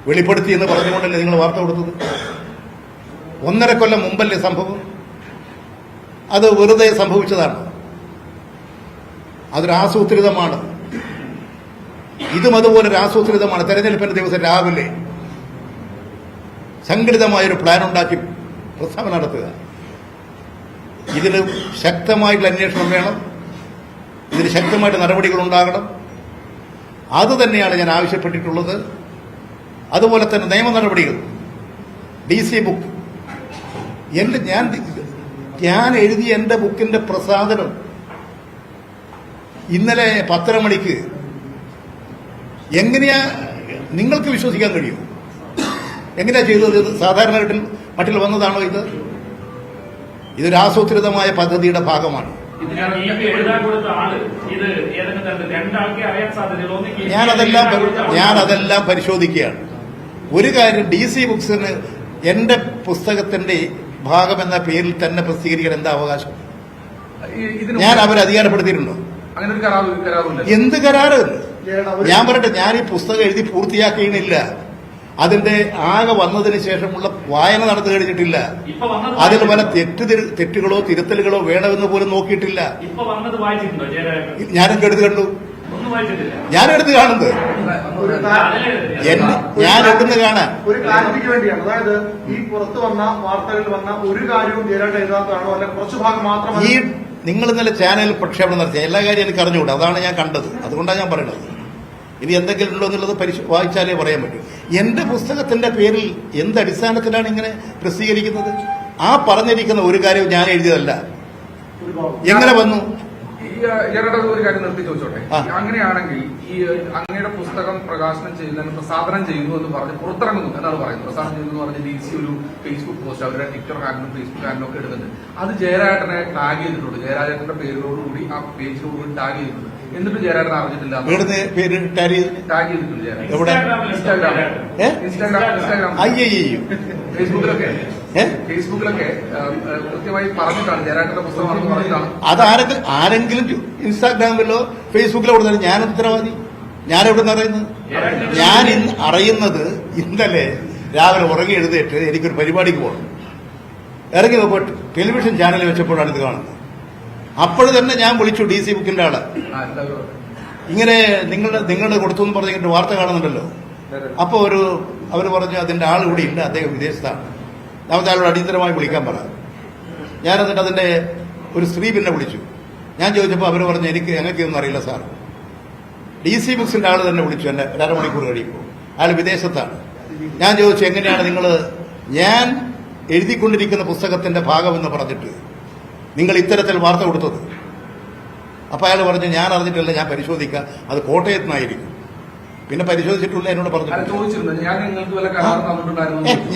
വെളിപ്പെടുത്തി എന്ന് പറഞ്ഞുകൊണ്ടല്ലേ നിങ്ങൾ വാർത്ത കൊടുത്തത്? 1.5 കൊല്ലം മുമ്പല്ലേ സംഭവം? അത് വെറുതെ സംഭവിച്ചതാണ്. അതൊരു ആസൂത്രിതമാണ്. ഇതും അതുപോലെ ഒരു ആസൂത്രിതമാണ്. തെരഞ്ഞെടുപ്പിന്റെ ദിവസം രാവിലെ സംഘടിതമായൊരു പ്ലാൻ ഉണ്ടാക്കി പ്രസ്താവന നടത്തുക. ഇതിന് ശക്തമായിട്ടുള്ള അന്വേഷണം വേണം. ഇതിന് ശക്തമായിട്ട് നടപടികൾ ഉണ്ടാകണം. അതുതന്നെയാണ് ഞാൻ ആവശ്യപ്പെട്ടിട്ടുള്ളത്. അതുപോലെ തന്നെ നിയമ നടപടികൾ, DC ബുക്ക്, ഞാൻ എഴുതിയ എന്റെ ബുക്കിന്റെ പ്രസാധനം ഇന്നലെ 10:30 മണിക്ക് എങ്ങനെയാ നിങ്ങൾക്ക് വിശ്വസിക്കാൻ കഴിയും? എങ്ങനെയാ ചെയ്തത്? ഇത് സാധാരണ മട്ടിൽ വന്നതാണോ ഇത്? ഇതൊരു ആസൂത്രിതമായ പദ്ധതിയുടെ ഭാഗമാണ്. ഞാനതെല്ലാം പരിശോധിക്കുകയാണ്. ഒരു കാര്യം, DC ബുക്സിന് എന്റെ പുസ്തകത്തിന്റെ ഭാഗം എന്ന പേരിൽ തന്നെ പ്രസിദ്ധീകരിക്കാൻ എന്താ അവകാശം? ഞാൻ അവരെ അധികാരപ്പെടുത്തിയിട്ടുണ്ടോ? എന്ത് കരാറ്? ഞാൻ പറയട്ടെ, ഞാൻ ഈ പുസ്തകം എഴുതി പൂർത്തിയാക്കിയിട്ടില്ല. അതിന്റെ ആകെ വന്നതിന് ശേഷമുള്ള വായന നടന്നു കഴിഞ്ഞിട്ടില്ല. അതിൽ പല തെറ്റുകളോ തിരുത്തലുകളോ വേണമെന്ന് പോലും നോക്കിയിട്ടില്ല. ഞാനൊക്കെ എടുത്ത് കണ്ടു. ഞാനെടുത്ത് കാണുന്നത് ഞാൻ എവിടുന്ന് കാണാൻ ഒരു ക്ലാരിറ്റിക്ക് വേണ്ടിയാണ്. അതായത് ഈ പുറത്തു വന്ന വാർത്തകളിൽ വന്ന ഒരു കാര്യവും ജയരാജ് എഴുതാത്തതാണോ, അല്ലെ കുറച്ചു ഭാഗം മാത്രം? ഈ നിങ്ങൾ ഇന്നലെ ചാനലിൽ പ്രക്ഷേപണം നടത്തിയ എല്ലാ കാര്യം എനിക്ക് അറിഞ്ഞുകൂടാ. അതാണ് ഞാൻ കണ്ടത്. അതുകൊണ്ടാണ് ഞാൻ പറയുന്നത്. ഇനി എന്തെങ്കിലും ഉണ്ടോ എന്നുള്ളത് വായിച്ചാലേ പറയാൻ പറ്റൂ. എന്റെ പുസ്തകത്തിന്റെ പേരിൽ എന്ത് അടിസ്ഥാനത്തിലാണ് ഇങ്ങനെ പ്രസിദ്ധീകരിക്കുന്നത്? ആ പറഞ്ഞിരിക്കുന്ന ഒരു കാര്യവും ഞാൻ എഴുതിയതല്ല. എങ്ങനെ വന്നു? ഇയാളുടെ ഒരു കാര്യം നിർത്തി ചോദിച്ചോട്ടെ. ആ. അങ്ങനെയാണെങ്കിൽ ഈ അങ്ങയുടെ പുസ്തകം പ്രകാശനം ചെയ്യുന്നതിന് പ്രസാദനം ചെയ്യുന്നു എന്ന് പറഞ്ഞ് പുറത്തിറങ്ങുന്നു എന്നാണ് പറയുന്നത്. പ്രസാദനം ചെയ്യുന്നു എന്ന് പറഞ്ഞ് DC ഒരു ഫേസ്ബുക്ക് പോസ്റ്റ് അവരുടെ ട്വിറ്റർ ഹാൻഡിലും ഫേസ്ബുക്ക് ഹാൻഡിലും ഒക്കെ എടുക്കുന്നത് അത് ജയരാജനെ ടാഗ് ചെയ്തിട്ടുണ്ട്. ജയരാജന്റെ പേരിനോടുകൂടി ആ പേജിനോടുകൂടി ടാഗ് ചെയ്തിട്ടുണ്ട്. എന്നിട്ട് ജയരാജൻ അറിഞ്ഞിട്ടില്ല. ടാഗ് ചെയ്തിട്ടുണ്ട് ജയരാജൻ. ഇൻസ്റ്റാഗ്രാം ഫേസ്ബുക്കിലൊക്കെ കൃത്യമായി പറഞ്ഞിട്ടാണ് ജയരാജന്റെ പുസ്തകമാണെന്ന് പറഞ്ഞിട്ടാണ്. അത് ആരെങ്കിലും ഇൻസ്റ്റാഗ്രാമിലോ ഫേസ്ബുക്കിലോ കൊടുത്താലും ഞാൻ ഉത്തരവാദി. ഞാൻ എവിടെ നിന്ന് അറിയുന്നത്? ഞാൻ അറിയുന്നത് ഇന്നലെ രാവിലെ ഉറങ്ങി എഴുന്നേറ്റ് എനിക്കൊരു പരിപാടിക്ക് പോകണം. ഇറങ്ങി നോക്കോ ടെലിവിഷൻ ചാനൽ വെച്ചപ്പോഴാണ് ഇത് കാണുന്നത്. അപ്പോൾ തന്നെ ഞാൻ വിളിച്ചു DC ബുക്കിന്റെ ആള്. ഇങ്ങനെ നിങ്ങളുടെ കൊടുത്തു എന്ന് പറഞ്ഞിട്ട് വാർത്ത കാണുന്നുണ്ടല്ലോ. അപ്പോൾ അവർ പറഞ്ഞു അതിന്റെ ആൾ ഇവിടെ ഇല്ല, അദ്ദേഹം വിദേശത്താണ്. നമുക്ക് അയാളോട് അടിയന്തരമായി വിളിക്കാൻ പറ. ഞാൻ എന്നിട്ട് അതിന്റെ ഒരു സ്ത്രീ പിന്നെ വിളിച്ചു. ഞാൻ ചോദിച്ചപ്പോൾ അവർ പറഞ്ഞു ഞങ്ങൾക്കൊന്നും അറിയില്ല സാർ. DC ബുക്സിന്റെ ആൾ തന്നെ വിളിച്ചു എന്നെ 1.5 മണിക്കൂർ കഴിയുമ്പോൾ. അയാൾ വിദേശത്താണ്. ഞാൻ ചോദിച്ചു എങ്ങനെയാണ് നിങ്ങൾ ഞാൻ എഴുതിക്കൊണ്ടിരിക്കുന്ന പുസ്തകത്തിന്റെ ഭാഗമെന്ന് പറഞ്ഞിട്ട് നിങ്ങൾ ഇത്തരത്തിൽ വാർത്ത കൊടുത്തത്? അപ്പൊ അയാൾ പറഞ്ഞു ഞാൻ അറിഞ്ഞിട്ടില്ല, ഞാൻ പരിശോധിക്കാം, അത് കോട്ടയത്ത് നിന്നായിരിക്കും. പിന്നെ പരിശോധിച്ചിട്ടില്ല എന്നോട് പറഞ്ഞു.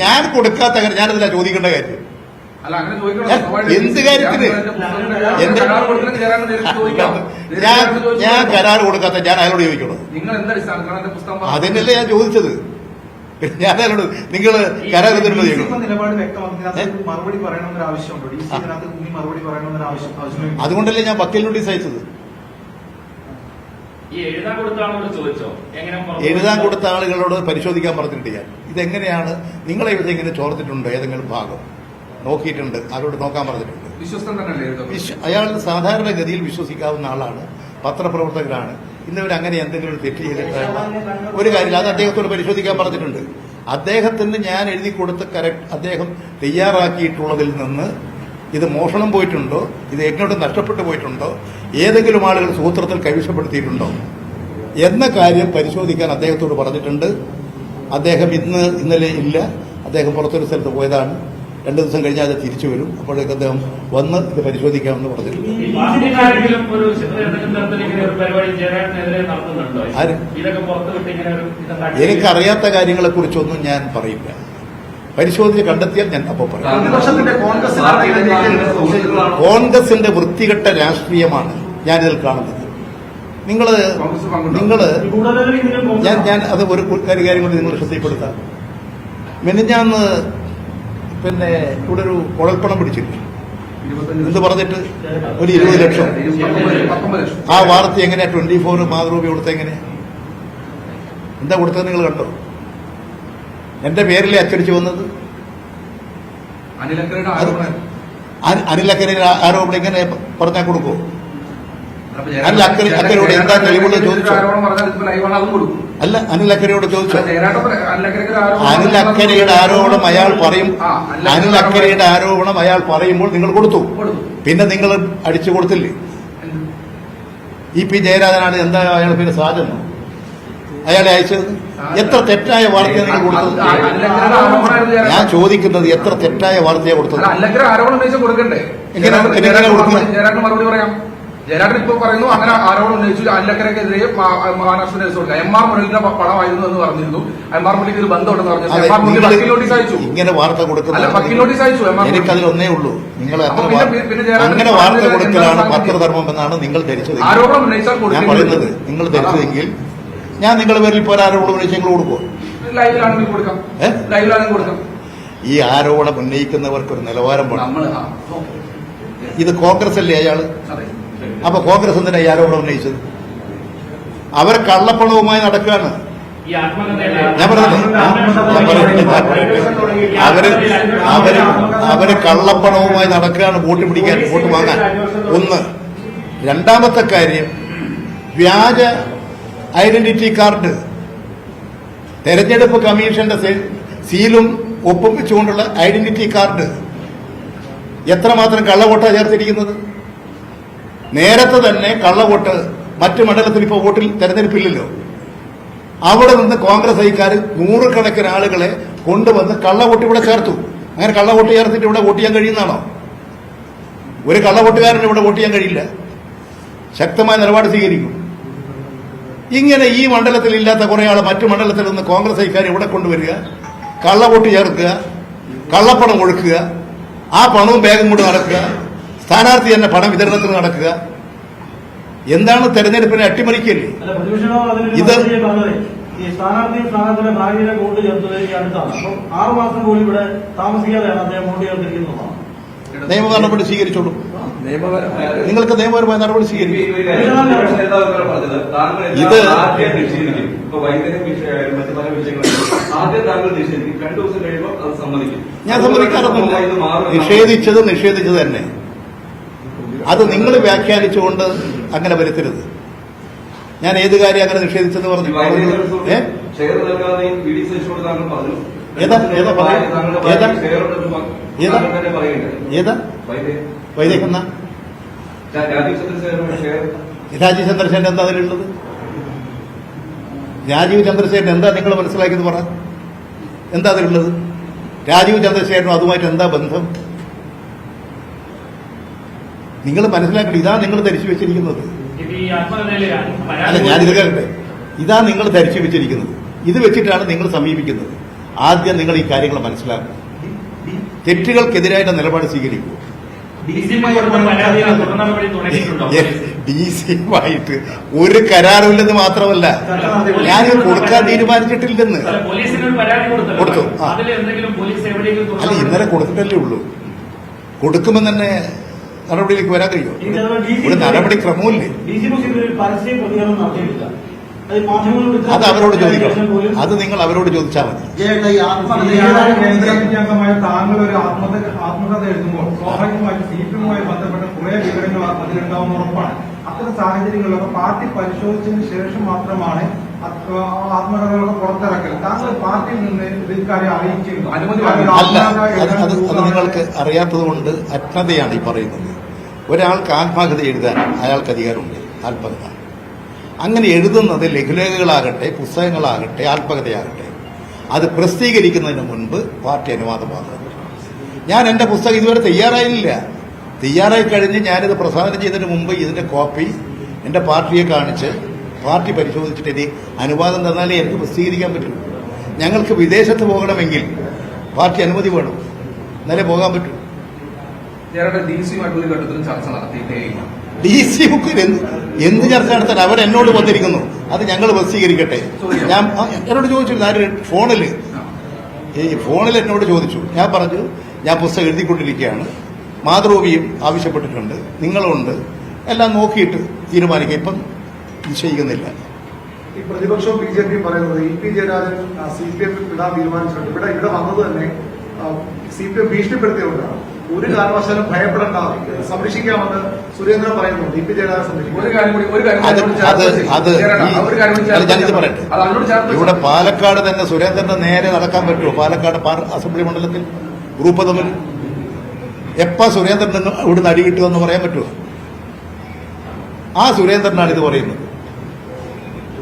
ഞാൻ കൊടുക്കാത്ത കാര്യം ഞാനതില്ല ചോദിക്കേണ്ട കാര്യം. എന്ത് കാര്യത്തിന് ഞാൻ കരാർ കൊടുക്കാത്ത ഞാൻ അയാളോട് ചോദിക്കണം. അതിനല്ലേ ഞാൻ ചോദിച്ചത്. ഞാൻ അയാളോട് നിങ്ങൾ കരാർ എന്തിനു ചോദിക്കണം. അതുകൊണ്ടല്ലേ ഞാൻ വക്കീൽ നോട്ടീസ് അയച്ചത്. എഴുതാൻ കൊടുത്ത ആളുകളോട് പരിശോധിക്കാൻ പറഞ്ഞിട്ടുണ്ട്. ഞാൻ ഇതെങ്ങനെയാണ് നിങ്ങളെ ഇങ്ങനെ ചോർത്തിട്ടുണ്ട്, ഏതെങ്കിലും ഭാഗം നോക്കിയിട്ടുണ്ട്, അവരോട് നോക്കാൻ പറഞ്ഞിട്ടുണ്ട്. അയാൾ സാധാരണഗതിയിൽ വിശ്വസിക്കാവുന്ന ആളാണ്, പത്രപ്രവർത്തകരാണ്. ഇന്നവർ അങ്ങനെ എന്തെങ്കിലും ഒരു തെറ്റ് ചെയ്തിട്ടുള്ള ഒരു കാര്യമില്ല. അത് അദ്ദേഹത്തോട് പരിശോധിക്കാൻ പറഞ്ഞിട്ടുണ്ട്. അദ്ദേഹത്തിന് ഞാൻ എഴുതി കൊടുത്ത് അദ്ദേഹം തയ്യാറാക്കിയിട്ടുള്ളതിൽ നിന്ന് ഇത് മോഷണം പോയിട്ടുണ്ടോ, ഇത് എങ്ങോട്ട് നഷ്ടപ്പെട്ടു പോയിട്ടുണ്ടോ, ഏതെങ്കിലും ആളുകൾ സൂത്രത്തിൽ കൈവശപ്പെടുത്തിയിട്ടുണ്ടോ എന്ന കാര്യം പരിശോധിക്കാൻ അദ്ദേഹത്തോട് പറഞ്ഞിട്ടുണ്ട്. അദ്ദേഹം ഇന്നലെ ഇല്ല, അദ്ദേഹം പുറത്തൊരു സ്ഥലത്ത് പോയതാണ്. 2 ദിവസം കഴിഞ്ഞാൽ അത് തിരിച്ചു വരും. അപ്പോഴേക്ക് അദ്ദേഹം വന്ന് ഇത് പരിശോധിക്കാമെന്ന് പറഞ്ഞിട്ടുണ്ട്. എനിക്കറിയാത്ത കാര്യങ്ങളെ കുറിച്ചൊന്നും ഞാൻ പറയില്ല. പരിശോധിച്ച് കണ്ടെത്തിയാൽ ഞാൻ അപ്പോൾ പറയാം. കോൺഗ്രസിന്റെ വൃത്തികെട്ട രാഷ്ട്രീയമാണ് ഞാനിതിൽ കാണുന്നത്. ഞാൻ അത് ഒരു കാര്യം കൊണ്ട് നിങ്ങൾ ശ്രദ്ധപ്പെടുത്താം. മിനിഞ്ഞാന്ന് പിന്നെ ഇവിടെ ഒരു കുഴൽപ്പണം പിടിച്ചില്ല എന്ന് പറഞ്ഞിട്ട് ഒരു 20 ലക്ഷം. ആ വാർത്ത എങ്ങനെയാ 24 മാതൃഭൂമി കൊടുത്ത എങ്ങനെയാ? എന്താ കൊടുത്തത് നിങ്ങൾ കണ്ടോ? എന്റെ പേരിലെ അച്ചടിച്ചു വന്നത്. അനിലക്കരയുടെ ആരോപണം എങ്ങനെ പറഞ്ഞാൽ കൊടുക്കോ? അനിലക്കരയോട് എന്താ തെളിവുള്ളത് ചോദിച്ചോ? അല്ല, അനിലക്കരയോട് ചോദിച്ചോ? അനിലക്കരയുടെ ആരോപണം അയാൾ പറയും. അനിലക്കരയുടെ ആരോപണം അയാൾ പറയുമ്പോൾ നിങ്ങൾ കൊടുത്തു. പിന്നെ നിങ്ങൾ അടിച്ചു കൊടുത്തില്ലേ? EP ജയരാജനാണ് എന്താ അയാൾ പിന്നെ സാധനം അയാളെ അയച്ചത്? എത്ര തെറ്റായ വാർത്തയാണ് നിങ്ങൾ കൊടുത്തത്? ഞാൻ ചോദിക്കുന്നത് എത്ര തെറ്റായ വാർത്തയാണ് കൊടുത്തത്? എങ്ങനെ മറുപടി പറയാം. ജയരാജൻ ഇപ്പൊ പറയുന്നു അങ്ങനെ ആരോപണം ഉന്നയിച്ചു അല്ലക്കരക്കെതിരെ മഹാരാഷ്ട്ര കേസ് കൊടുക്കുക. MR മുരളിന്റെ പണമായിരുന്നു എന്ന് പറഞ്ഞിരുന്നു. MR മുരളിക്ക് ഒരു ബന്ധമുണ്ടെന്ന് പറഞ്ഞു. വക്കീൽ നോട്ടീസ് അയച്ചു. ഇങ്ങനെ വാർത്ത കൊടുക്കുന്നത് വക്കീൽ നോട്ടീസ് അയച്ചു. എനിക്കതിൽ ഒന്നേ ഉള്ളൂ, നിങ്ങൾ അങ്ങനെ വാർത്ത കൊടുക്കലാണ് പത്രധർമ്മം എന്നാണ് നിങ്ങൾ ധരിച്ചത്. ആരോപണം ഉന്നയിച്ചാൽ ഞാൻ പറയുന്നത് നിങ്ങൾ ധരിച്ചതെങ്കിൽ ഞാൻ നിങ്ങളുടെ പേരിൽ ഇപ്പോൾ ആരോപണം ഉന്നയിച്ച് നിങ്ങൾ കൊടുക്കുമോ? ലൈവിലാണെങ്കിൽ കൊടുക്കാം. ലൈവിലാണെങ്കിൽ കൊടുക്കാം. ഈ ആരോപണം ഉന്നയിക്കുന്നവർക്ക് ഒരു നിലവാരം വേണം. ഇത് കോൺഗ്രസ് അല്ലേ അയാള്? അപ്പൊ കോൺഗ്രസ് എന്തിനാ ഈ ആരോപണം ഉന്നയിച്ചത്? അവർ കള്ളപ്പണവുമായി നടക്കുകയാണ്. ഞാൻ അവര് കള്ളപ്പണവുമായി നടക്കുകയാണ് വോട്ട് പിടിക്കാൻ, വോട്ട് വാങ്ങാൻ. ഒന്ന്. രണ്ടാമത്തെ കാര്യം, വ്യാജ ഐഡന്റിറ്റി കാർഡ്, തെരഞ്ഞെടുപ്പ് കമ്മീഷന്റെ സീലും ഒപ്പും വെച്ചുകൊണ്ടുള്ള ഐഡന്റിറ്റി കാർഡ് എത്രമാത്രം കള്ളവോട്ടാണ് ചേർത്തിരിക്കുന്നത്. നേരത്തെ തന്നെ കള്ളവോട്ട് മറ്റു മണ്ഡലത്തിൽ ഇപ്പോൾ വോട്ടിൽ തെരഞ്ഞെടുപ്പില്ലല്ലോ. അവിടെ നിന്ന് കോൺഗ്രസ് ഐക്കാർ 100 കണക്കിന് ആളുകളെ കൊണ്ടുവന്ന് കള്ളവോട്ട് ഇവിടെ ചേർത്തു. അങ്ങനെ കള്ളവോട്ട് ചേർത്തിട്ട് ഇവിടെ വോട്ട് ചെയ്യാൻ കഴിയുന്നതാണോ? ഒരു കള്ളവോട്ടുകാരന് ഇവിടെ വോട്ട് ചെയ്യാൻ കഴിയില്ല. ശക്തമായ നിലപാട് സ്വീകരിക്കും. ഇങ്ങനെ ഈ മണ്ഡലത്തിൽ ഇല്ലാത്ത കുറെ ആൾ മറ്റു മണ്ഡലത്തിൽ നിന്ന് കോൺഗ്രസ് ഐക്കാർ ഇവിടെ കൊണ്ടുവരിക, കള്ളവോട്ട് ചേർക്കുക, കള്ളപ്പണം ഒഴുക്കുക, ആ പണവും ബാഗും കൊണ്ട് നടക്കുക, സ്ഥാനാർത്ഥി തന്നെ പണം വിതരണത്തിന് നടക്കുക. എന്താണ് തെരഞ്ഞെടുപ്പിനെ അട്ടിമറിക്കല്ലേ ഇത്? ഈ സ്ഥാനാർത്ഥിയും സ്ഥാനാർത്ഥിയുടെ ഭാര്യയുടെ വോട്ട് ചേർത്തത് ഈ അടുത്താണ്. അപ്പം 6 മാസം പോലും ഇവിടെ താമസിക്കാതെയാണ് അദ്ദേഹം വോട്ട് ചേർത്തിരിക്കുന്നതാണ്. നിയമ നടപടി സ്വീകരിച്ചോളൂ. നിങ്ങൾക്ക് നിയമപരമായ നടപടി സ്വീകരിക്കും. ഇത് ഞാൻ സമ്മതിക്കാറൊന്നുമില്ല. നിഷേധിച്ചത് തന്നെ. അത് നിങ്ങൾ വ്യാഖ്യാനിച്ചുകൊണ്ട് അങ്ങനെ വരുത്തരുത്. ഞാൻ ഏത് കാര്യം അങ്ങനെ നിഷേധിച്ചെന്ന് പറഞ്ഞു? വൈദേഹെന്ന രാജീവ് ചന്ദ്രസേനൻ എന്താ അതിലുള്ളത്? രാജീവ് ചന്ദ്രസേനൻ എന്താ നിങ്ങൾ മനസ്സിലാക്കിയത് പറ? എന്താ അതിലുള്ളത്? രാജീവ് ചന്ദ്രസേനനും അതുമായിട്ട് എന്താ ബന്ധം? നിങ്ങൾ മനസ്സിലാക്കണം. ഇതാ നിങ്ങൾ ധരിച്ചു വെച്ചിരിക്കുന്നത്. അല്ല, ഞാനിത് കേട്ടെ. ഇതാ നിങ്ങൾ ധരിച്ചു വെച്ചിരിക്കുന്നത്. ഇത് വെച്ചിട്ടാണ് നിങ്ങൾ സമീപിക്കുന്നത്. ആദ്യം നിങ്ങൾ ഈ കാര്യങ്ങൾ മനസ്സിലാക്കുക. തെറ്റുകൾക്കെതിരായിട്ട് നിലപാട് സ്വീകരിക്കൂ. DCയുമായിട്ട് ഒരു കരാറുമില്ലെന്ന് മാത്രമല്ല, ഞാനിത് കൊടുക്കാൻ തീരുമാനിച്ചിട്ടില്ലെന്ന്. കൊടുത്തു. അല്ല, ഇന്നലെ കൊടുത്തിട്ടല്ലേ ഉള്ളൂ. കൊടുക്കുമെന്ന് തന്നെ നടപടിയിലേക്ക് വരാൻ കഴിയുമോ? ഒരു നടപടി ക്രമമില്ലേ? അത് അവരോട് ചോദിക്കണം. അത് നിങ്ങൾ അവരോട് ചോദിച്ചാൽ മതി. അംഗമായ താങ്കൾ ഒരു ആത്മകഥ എഴുതുമ്പോൾ സ്വാഭാവികമായിട്ട് CPM-മായി ബന്ധപ്പെട്ട കുറെ വിവരങ്ങൾ അതിലുണ്ടാവുന്ന ഉറപ്പാണ്. അത്തരം സാഹചര്യങ്ങളിലൊക്കെ പാർട്ടി പരിശോധിച്ചതിന് ശേഷം മാത്രമാണ് ആത്മകഥകളൊക്കെ പുറത്തിറക്കൽ. താങ്കൾ പാർട്ടിയിൽ നിന്ന് ഇക്കാര്യം അറിയിച്ചിരുന്നു? അല്ല, അത് നിങ്ങൾക്ക് അറിയാത്തത് കൊണ്ട് അജ്ഞതയാണ് ഈ പറയുന്നത്. ഒരാൾക്ക് ആത്മകഥ എഴുതാൻ അയാൾക്ക് അധികാരമുണ്ട്. ആത്മകഥ അങ്ങനെ എഴുതുന്നത് ലഘുലേഖകളാകട്ടെ, പുസ്തകങ്ങളാകട്ടെ, ആത്മകഥയാകട്ടെ, അത് പ്രസിദ്ധീകരിക്കുന്നതിന് മുൻപ് പാർട്ടി അനുവാദം വാങ്ങണം. ഞാൻ എന്റെ പുസ്തകം ഇതുവരെ തയ്യാറായില്ല. തയ്യാറായി കഴിഞ്ഞ് ഞാനിത് പ്രസാദനം ചെയ്തതിന് മുമ്പ് ഇതിന്റെ കോപ്പി എന്റെ പാർട്ടിയെ കാണിച്ച് പാർട്ടി പരിശോധിച്ചിട്ട് ഇത് അനുവാദം തന്നാലേ എനിക്ക് പ്രസിദ്ധീകരിക്കാൻ പറ്റൂ. ഞങ്ങൾക്ക് വിദേശത്ത് പോകണമെങ്കിൽ പാർട്ടി അനുമതി വേണം, എന്നാലേ പോകാൻ പറ്റൂ. DC എന്ത് ചർച്ച നടത്താൻ അവരെന്നോട് വന്നിരിക്കുന്നു. അത് ഞങ്ങൾ പ്രസിദ്ധീകരിക്കട്ടെ. ഞാൻ എന്നോട് ചോദിച്ചു, ഫോണിൽ എന്നോട് ചോദിച്ചു. ഞാൻ പറഞ്ഞു, ഞാൻ പുസ്തകം എഴുതിക്കൊണ്ടിരിക്കുകയാണ്, മാതൃഭൂമിയും ആവശ്യപ്പെട്ടിട്ടുണ്ട്, നിങ്ങളുണ്ട്, എല്ലാം നോക്കിയിട്ട് തീരുമാനിക്കുക. ഇപ്പം നിശ്ചയിക്കുന്നില്ല. ഈ പ്രതിപക്ഷവും BJP പറയുന്നത് EP ജയരാജൻ CPM വിടാൻ തീരുമാനിച്ചിട്ടുണ്ട്. ഇവിടെ വന്നത് തന്നെ CPM ഭീഷണിപ്പെടുത്തിയതുകൊണ്ടാണ്. ഒരു കാരണവശാലും ഭയപ്പെടേണ്ട, സംരക്ഷിക്കാമെന്ന് സുരേന്ദ്രൻ പറയുന്നുണ്ട്. EP ജയരാജൻ സംരക്ഷിക്കും. ഞാനിത് പറയട്ടെ. ഇവിടെ പാലക്കാട് തന്നെ സുരേന്ദ്രന്റെ നേരെ നടക്കാൻ പറ്റുമോ? പാലക്കാട് അസംബ്ലി മണ്ഡലത്തിൽ ഗ്രൂപ്പ് തമ്മിൽ എപ്പ സുരേന്ദ്രൻ ഇവിടുന്ന് അടി കിട്ടുമെന്ന് പറയാൻ പറ്റുമോ? ആ സുരേന്ദ്രനാണ് ഇത് പറയുന്നത്.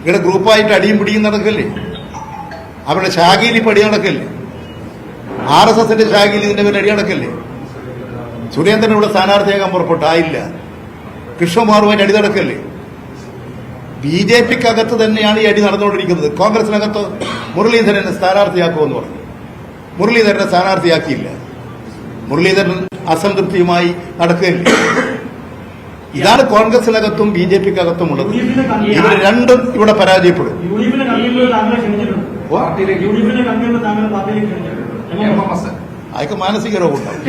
ഇവിടെ ഗ്രൂപ്പായിട്ട് അടിയും പിടിയും നടക്കല്ലേ? അവരുടെ ശാഖയിൽ ഇപ്പൊ അടി നടക്കല്ലേ? RSSന്റെ ശാഖയിൽ ഇതിന്റെ പേര് അടി നടക്കല്ലേ? സുരേന്ദ്രൻ ഇവിടെ സ്ഥാനാർത്ഥിയാകാൻ പുറപ്പെട്ടായില്ല. കൃഷ്ണകുമാറുമായിട്ട് അടി നടക്കല്ലേ? BJPക്കകത്ത് തന്നെയാണ് ഈ അടി നടന്നുകൊണ്ടിരിക്കുന്നത്. കോൺഗ്രസിനകത്ത് മുരളീധരനെ സ്ഥാനാർത്ഥിയാക്കുമെന്ന് പറഞ്ഞു. മുരളീധരനെ സ്ഥാനാർത്ഥിയാക്കിയില്ല. മുരളീധരൻ അസംതൃപ്തിയുമായി നടക്കുകയല്ലേ? ഇതാണ് കോൺഗ്രസിനകത്തും BJPക്കകത്തും ഉള്ളത്. ഇവർ രണ്ടും ഇവിടെ പരാജയപ്പെടും. അതൊക്കെ മാനസിക രോഗമുണ്ടാവും.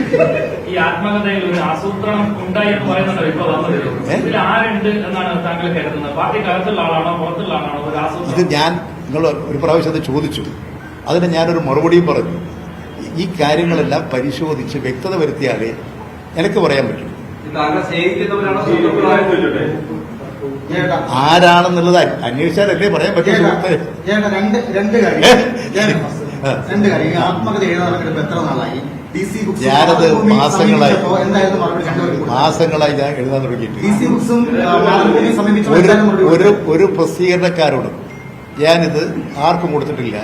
ഈ ആത്മകഥയിൽ ഒരു ആസൂത്രണം ഉണ്ടായി എന്ന് പറയുന്നുണ്ടോ? ഇപ്പൊ ഇതിൽ ആരുണ്ട് എന്നാണ് താങ്കൾ കരുതുന്നത്? പാർട്ടിക്കകത്തുള്ള ആളാണോ പുറത്തുള്ള ആളാണോ ഒരു ആസൂത്രണം? ഇത് ഞാൻ നിങ്ങൾ ഒരു പ്രാവശ്യം അത് ചോദിച്ചു. അതിന് ഞാനൊരു മറുപടിയും പറഞ്ഞു. ഈ കാര്യങ്ങളെല്ലാം പരിശോധിച്ച് വ്യക്തത വരുത്തിയാലേ എനിക്ക് പറയാൻ പറ്റും. ആരാണെന്നുള്ളത് അന്വേഷിച്ചാലല്ലേ പറയാൻ പറ്റും. ഞാനത് മാസങ്ങളായി ഞാൻ എഴുതാൻ തുടങ്ങിയിട്ട് ഒരു പ്രസിദ്ധീകരണക്കാരോടും ഞാനിത് ആർക്കും കൊടുത്തിട്ടില്ല.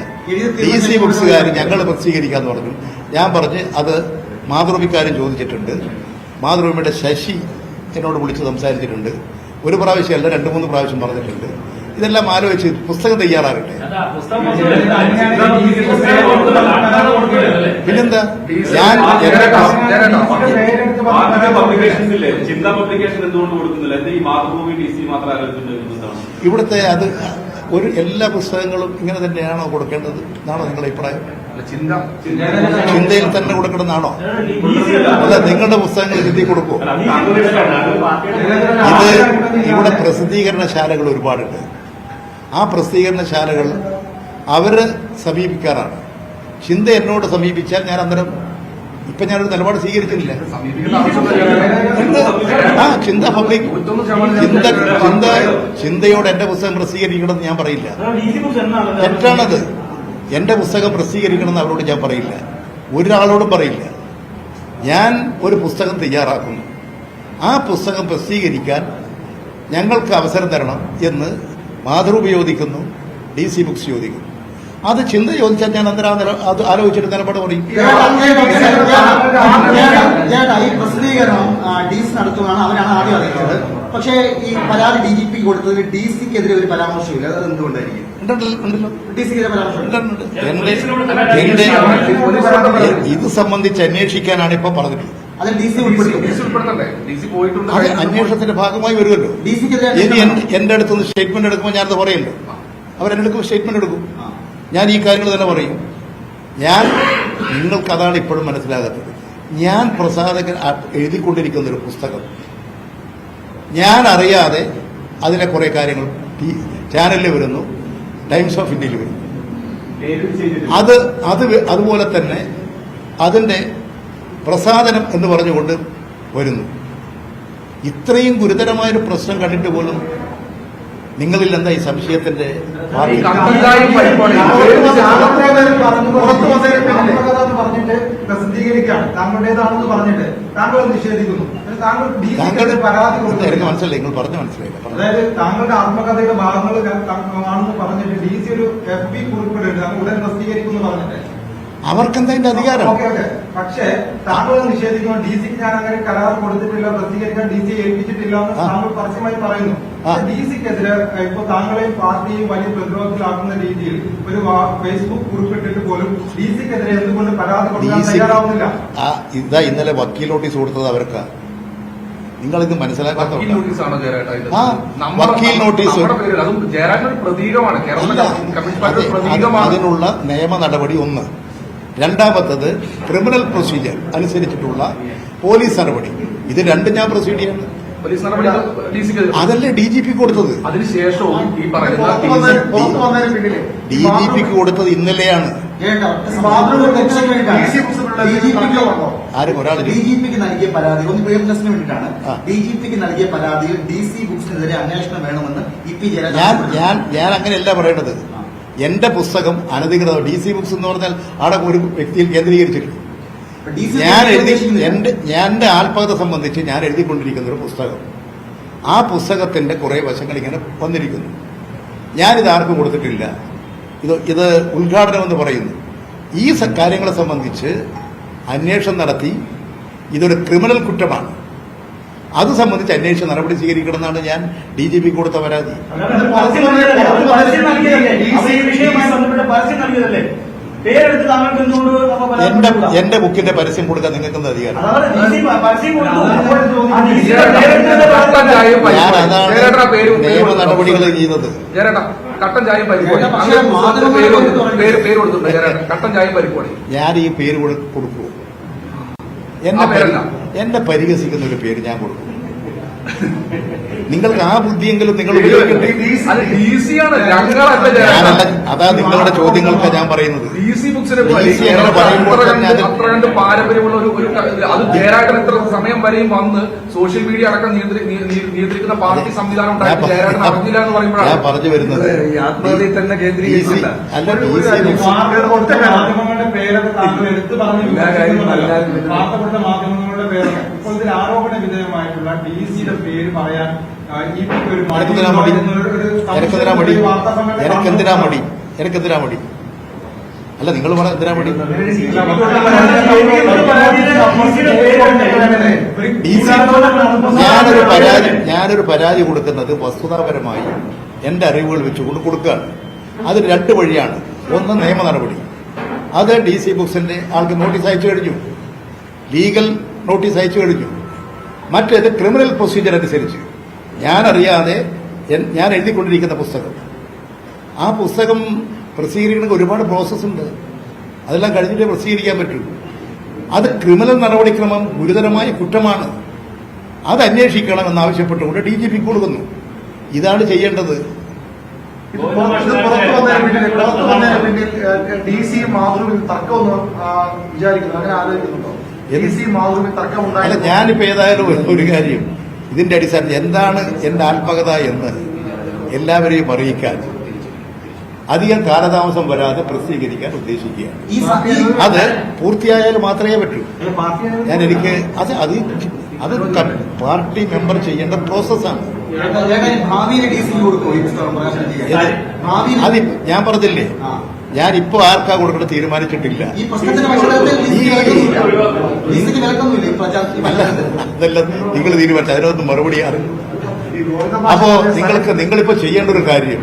DC ബുക്സുകാർ ഞങ്ങൾ പ്രസിദ്ധീകരിക്കാന്ന് പറഞ്ഞു. ഞാൻ പറഞ്ഞ് അത് മാതൃഭൂമിക്കാരും ചോദിച്ചിട്ടുണ്ട്. മാതൃഭൂമിയുടെ ശശി എന്നോട് വിളിച്ച് സംസാരിച്ചിട്ടുണ്ട്. ഒരു പ്രാവശ്യമല്ല 2-3 പ്രാവശ്യം പറഞ്ഞിട്ടുണ്ട്. ഇതെല്ലാം ആലോചിച്ച് പുസ്തകം തയ്യാറാകട്ടെ. പിന്നെന്താ, ഞാൻ ഇവിടുത്തെ അത് എല്ലാ പുസ്തകങ്ങളും ഇങ്ങനെ തന്നെയാണോ കൊടുക്കേണ്ടത് എന്നാണോ നിങ്ങളുടെ അഭിപ്രായം? ചിന്തയിൽ തന്നെ കൊടുക്കണമെന്നാണോ? അല്ല, നിങ്ങളുടെ പുസ്തകങ്ങൾ ചിന്തയിൽ കൊടുക്കുമോ? ഇത് ഇവിടെ പ്രസിദ്ധീകരണശാലകൾ ഒരുപാടുണ്ട്. ആ പ്രസിദ്ധീകരണശാലകൾ അവര് സമീപിക്കാറാണ്. ചിന്ത എന്നോട് സമീപിച്ചാൽ ഞാൻ അന്നേരം ഇപ്പൊ ഞാനൊരു നിലപാട് സ്വീകരിച്ചിട്ടില്ല. ചിന്ത പബ്ലിക് ചിന്തയോട് എന്റെ പുസ്തകം പ്രസിദ്ധീകരിക്കണമെന്ന് ഞാൻ പറയില്ല. തെറ്റാണത്. എന്റെ പുസ്തകം പ്രസിദ്ധീകരിക്കണമെന്ന് അവരോട് ഞാൻ പറയില്ല, ഒരാളോടും പറയില്ല. ഞാൻ ഒരു പുസ്തകം തയ്യാറാക്കുന്നു, ആ പുസ്തകം പ്രസിദ്ധീകരിക്കാൻ ഞങ്ങൾക്ക് അവസരം തരണം എന്ന് മാതൃഭൂമി ചോദിക്കുന്നു, DC ബുക്സ് ചോദിക്കുന്നു. അത് ചിന്ത ചോദിച്ചാൽ ഞാൻ അന്നേരം അത് ആലോചിച്ചിട്ട് നിലപാട് പറയും. ഈ പ്രസിദ്ധീകരണം DC നടത്തുകയാണ്, അവരാണ് ആദ്യം അറിയിച്ചത്. പക്ഷേ ഈ പരാതി DGP കൊടുത്തതിൽ DCക്കെതിരെ ഒരു പരാമർശമില്ല. അത് എന്തുകൊണ്ടായിരിക്കും? DCക്കെതിരെ പരാമർശം ഇത് സംബന്ധിച്ച് അന്വേഷിക്കാനാണ് ഇപ്പൊ പറഞ്ഞിട്ടുള്ളത്. അതിൽ DC ഉൾപ്പെടുത്തണ്ടേ? അത് അന്വേഷണത്തിന്റെ ഭാഗമായി വരുമല്ലോ. ഇനി എന്റെ അടുത്തുനിന്ന് സ്റ്റേറ്റ്മെന്റ് എടുക്കുമ്പോൾ ഞാനത് പറയല്ലോ. അവരെന്റെ അടുത്ത് സ്റ്റേറ്റ്മെന്റ് എടുക്കും, ഞാൻ ഈ കാര്യങ്ങൾ തന്നെ പറയും. നിങ്ങൾക്കതാണ് ഇപ്പോഴും മനസ്സിലാകാത്തത്. ഞാൻ പ്രസാധകൻ എഴുതിക്കൊണ്ടിരിക്കുന്ന ഒരു പുസ്തകം ഞാൻ അറിയാതെ അതിലെ കുറെ കാര്യങ്ങൾ ചാനലിൽ വരുന്നു, ടൈംസ് ഓഫ് ഇന്ത്യയിൽ വരുന്നു. അതുപോലെ തന്നെ അതിന്റെ പ്രസാധനം എന്ന് പറഞ്ഞുകൊണ്ട് വരുന്നു. ഇത്രയും ഗുരുതരമായൊരു പ്രശ്നം കണ്ടിട്ട് പോലും നിങ്ങളിൽ എന്താ ഈ സംശയത്തിന്റെ പറഞ്ഞിട്ട് പ്രസിദ്ധീകരിക്കുകയാണ്, താങ്കളുടേതാണെന്ന് പറഞ്ഞിട്ട് താങ്കൾ നിഷേധിക്കുന്നു. എനിക്ക് മനസ്സിലായി, നിങ്ങൾ പറഞ്ഞു മനസ്സിലായില്ല. അതായത് താങ്കളുടെ ആത്മകഥയുടെ ഭാഗങ്ങൾ ആണെന്ന് പറഞ്ഞിട്ട് DC ഒരു FB കുറിപ്പിടുണ്ട്, ഉടൻ പ്രസിദ്ധീകരിക്കുമെന്ന് പറഞ്ഞിട്ട് അവർക്കെന്താ ഇതിന്റെ അധികാരം? പക്ഷേ താങ്കൾ നിഷേധിക്കുമ്പോൾ DCക്ക് ഞാൻ അങ്ങനെ കരാർ കൊടുത്തിട്ടില്ല, പ്രസിദ്ധീകരിക്കാൻ DC ഏൽപ്പിച്ചിട്ടില്ല എന്ന് താങ്കൾ പരസ്യമായി പറയുന്നു. DCക്കെതിരെ ഇപ്പൊ താങ്കളെയും പാർട്ടിയും വലിയ പ്രതിരോധത്തിലാക്കുന്ന രീതിയിൽ ഒരു ഫേസ്ബുക്ക് കുറിപ്പിട്ടിട്ട് പോലും DCക്കെതിരെ എന്തുകൊണ്ട് പരാതി കൊടുക്കാൻ തയ്യാറാവുന്നില്ല? ഇന്നലെ വക്കീൽ നോട്ടീസ് കൊടുത്തത് അവർക്കാ. നിങ്ങളിത് മനസ്സിലാക്കാത്ത വക്കീൽ നോട്ടീസ് അതിനുള്ള നിയമ നടപടി ഒന്ന്. രണ്ടാമത്തത് ക്രിമിനൽ പ്രൊസീജിയർ അനുസരിച്ചിട്ടുള്ള പോലീസ് നടപടി. ഇത് രണ്ടും ഞാൻ പ്രൊസീഡ് ചെയ്യണം. അതല്ലേ DGP കൊടുത്തത്. അതിനുശേഷവും ഈ പറയുന്ന DGPക്ക് കൊടുത്തത് ഇന്നലെയാണ്. ആരും ഒരാൾ DGPക്ക് നൽകിയ പരാതി ഒന്ന് പ്രേംദാസിന് വേണ്ടിയിട്ടാണ്. DGPക്ക് നൽകിയ പരാതിയിൽ DC ബുക്സിനെതിരെ അന്വേഷണം വേണമെന്ന് EP ജയരാജൻ. ഞാൻ അങ്ങനെയല്ല പറയേണ്ടത്. എന്റെ പുസ്തകം അനധികൃത DC ബുക്സ് എന്ന് പറഞ്ഞാൽ അവിടെ ഒരു വ്യക്തിയിൽ കേന്ദ്രീകരിച്ചിട്ടുണ്ട്. എന്റെ ആത്മകഥ സംബന്ധിച്ച് ഞാൻ എഴുതിക്കൊണ്ടിരിക്കുന്ന ഒരു പുസ്തകം, ആ പുസ്തകത്തിന്റെ കുറെ വശങ്ങൾ ഇങ്ങനെ വന്നിരിക്കുന്നു. ഞാനിത് ആർക്കും കൊടുത്തിട്ടില്ല. ഇത് ഉദ്ഘാടനം എന്ന് പറയുന്നു. ഈ കാര്യങ്ങളെ സംബന്ധിച്ച് അന്വേഷണം നടത്തി ഇതൊരു ക്രിമിനൽ കുറ്റമാണ്, അത് സംബന്ധിച്ച് അന്വേഷണ നടപടി സ്വീകരിക്കണമെന്നാണ് ഞാൻ DGP കൊടുത്ത പരാതി. എന്റെ ബുക്കിന്റെ പരസ്യം കൊടുക്കാൻ നിങ്ങൾക്ക് എന്താ അധികാരം? ഞാൻ അതാണ് നിയമ നടപടികൾ ചെയ്യുന്നത്. ഞാൻ ഈ പേര് കൊടുക്കുമോ? എന്നെ പരിഹസിക്കുന്ന ഒരു പേര് ഞാൻ കൊടുക്കും. നിങ്ങൾക്ക് ആ ബുദ്ധിയെങ്കിലും നിങ്ങൾ ഉപയോഗിക്കട്ടെ. അതാ നിങ്ങളുടെ ചോദ്യങ്ങൾക്ക് ഞാൻ പറയുന്നത്. പാരമ്പര്യമുള്ള ഒരു അത് ജയരാജൻ എത്ര സമയം വരെയും വന്ന് സോഷ്യൽ മീഡിയ അടക്കം നിയന്ത്രിക്കുന്ന പാർട്ടി സംവിധാനം ഉണ്ടായിട്ട് ജയരാജൻ അറിഞ്ഞില്ല എന്ന് പറയുമ്പോഴാണ് ഞാൻ പറഞ്ഞു വരുന്നത്. ആത്മഹത്യയിൽ തന്നെ കേന്ദ്രീകരിച്ചില്ല. മാധ്യമങ്ങളുടെ പേരൊക്കെ താങ്കൾ എടുത്തു പറഞ്ഞില്ല. വാർത്തപ്പെട്ട മാധ്യമങ്ങളുടെ പേരൊക്കെ ഇപ്പോൾ ഇതിൽ ആരോപണ വിധേയമായിട്ടുള്ള DCയുടെ പേര് പറയാൻ എനക്കെന്തിനാ മടി? അല്ല, നിങ്ങൾ പറഞ്ഞ എന്തിനാ മടി? ഞാനൊരു പരാതി കൊടുക്കുന്നത് വസ്തുതാപരമായി എൻ്റെ അറിവുകൾ വെച്ചുകൊണ്ട് കൊടുക്കുകയാണ്. അത് രണ്ട് വഴിയാണ്. ഒന്ന് നിയമ നടപടി, അത് DC ബുക്സിന്റെ ആൾക്ക് നോട്ടീസ് അയച്ചു കഴിഞ്ഞു, ലീഗൽ നോട്ടീസ് അയച്ചു കഴിഞ്ഞു. മറ്റേത് ക്രിമിനൽ പ്രൊസീജിയർ അനുസരിച്ച് ഞാനറിയാതെ ഞാൻ എഴുതിക്കൊണ്ടിരിക്കുന്ന പുസ്തകം, ആ പുസ്തകം പ്രസിദ്ധീകരിക്കണമെങ്കിൽ ഒരുപാട് പ്രോസസ്സുണ്ട്. അതെല്ലാം കഴിഞ്ഞിട്ടേ പ്രസിദ്ധീകരിക്കാൻ പറ്റൂ. അത് ക്രിമിനൽ നടപടിക്രമം ഗുരുതരമായ കുറ്റമാണ്. അത് അന്വേഷിക്കണം എന്നാവശ്യപ്പെട്ടുകൊണ്ട് DGP കൊടുക്കുന്നു. ഇതാണ് ചെയ്യേണ്ടത്. അല്ല, ഞാനിപ്പോ ഏതായാലും ഒരു കാര്യം, ഇതിന്റെ അടിസ്ഥാനത്തിൽ എന്താണ് എന്റെ ആത്മകഥ എന്ന് എല്ലാവരെയും അറിയിക്കാൻ അധികം കാലതാമസം വരാതെ പ്രസിദ്ധീകരിക്കാൻ ഉദ്ദേശിക്കുകയാണ്. അത് പൂർത്തിയായാൽ മാത്രമേ പറ്റൂ. എനിക്ക് അത് പാർട്ടി മെമ്പർ ചെയ്യേണ്ട പ്രോസസ്സാണ്. അത് ഞാൻ പറഞ്ഞില്ലേ, ഞാനിപ്പോ ആർക്കാ കൊടുക്കേണ്ട തീരുമാനിച്ചിട്ടില്ല. അതല്ല നിങ്ങൾ തീരുമാനിച്ചു, അതിനൊന്നും മറുപടി അറിയും. അപ്പോ നിങ്ങളിപ്പോ ചെയ്യേണ്ട ഒരു കാര്യം,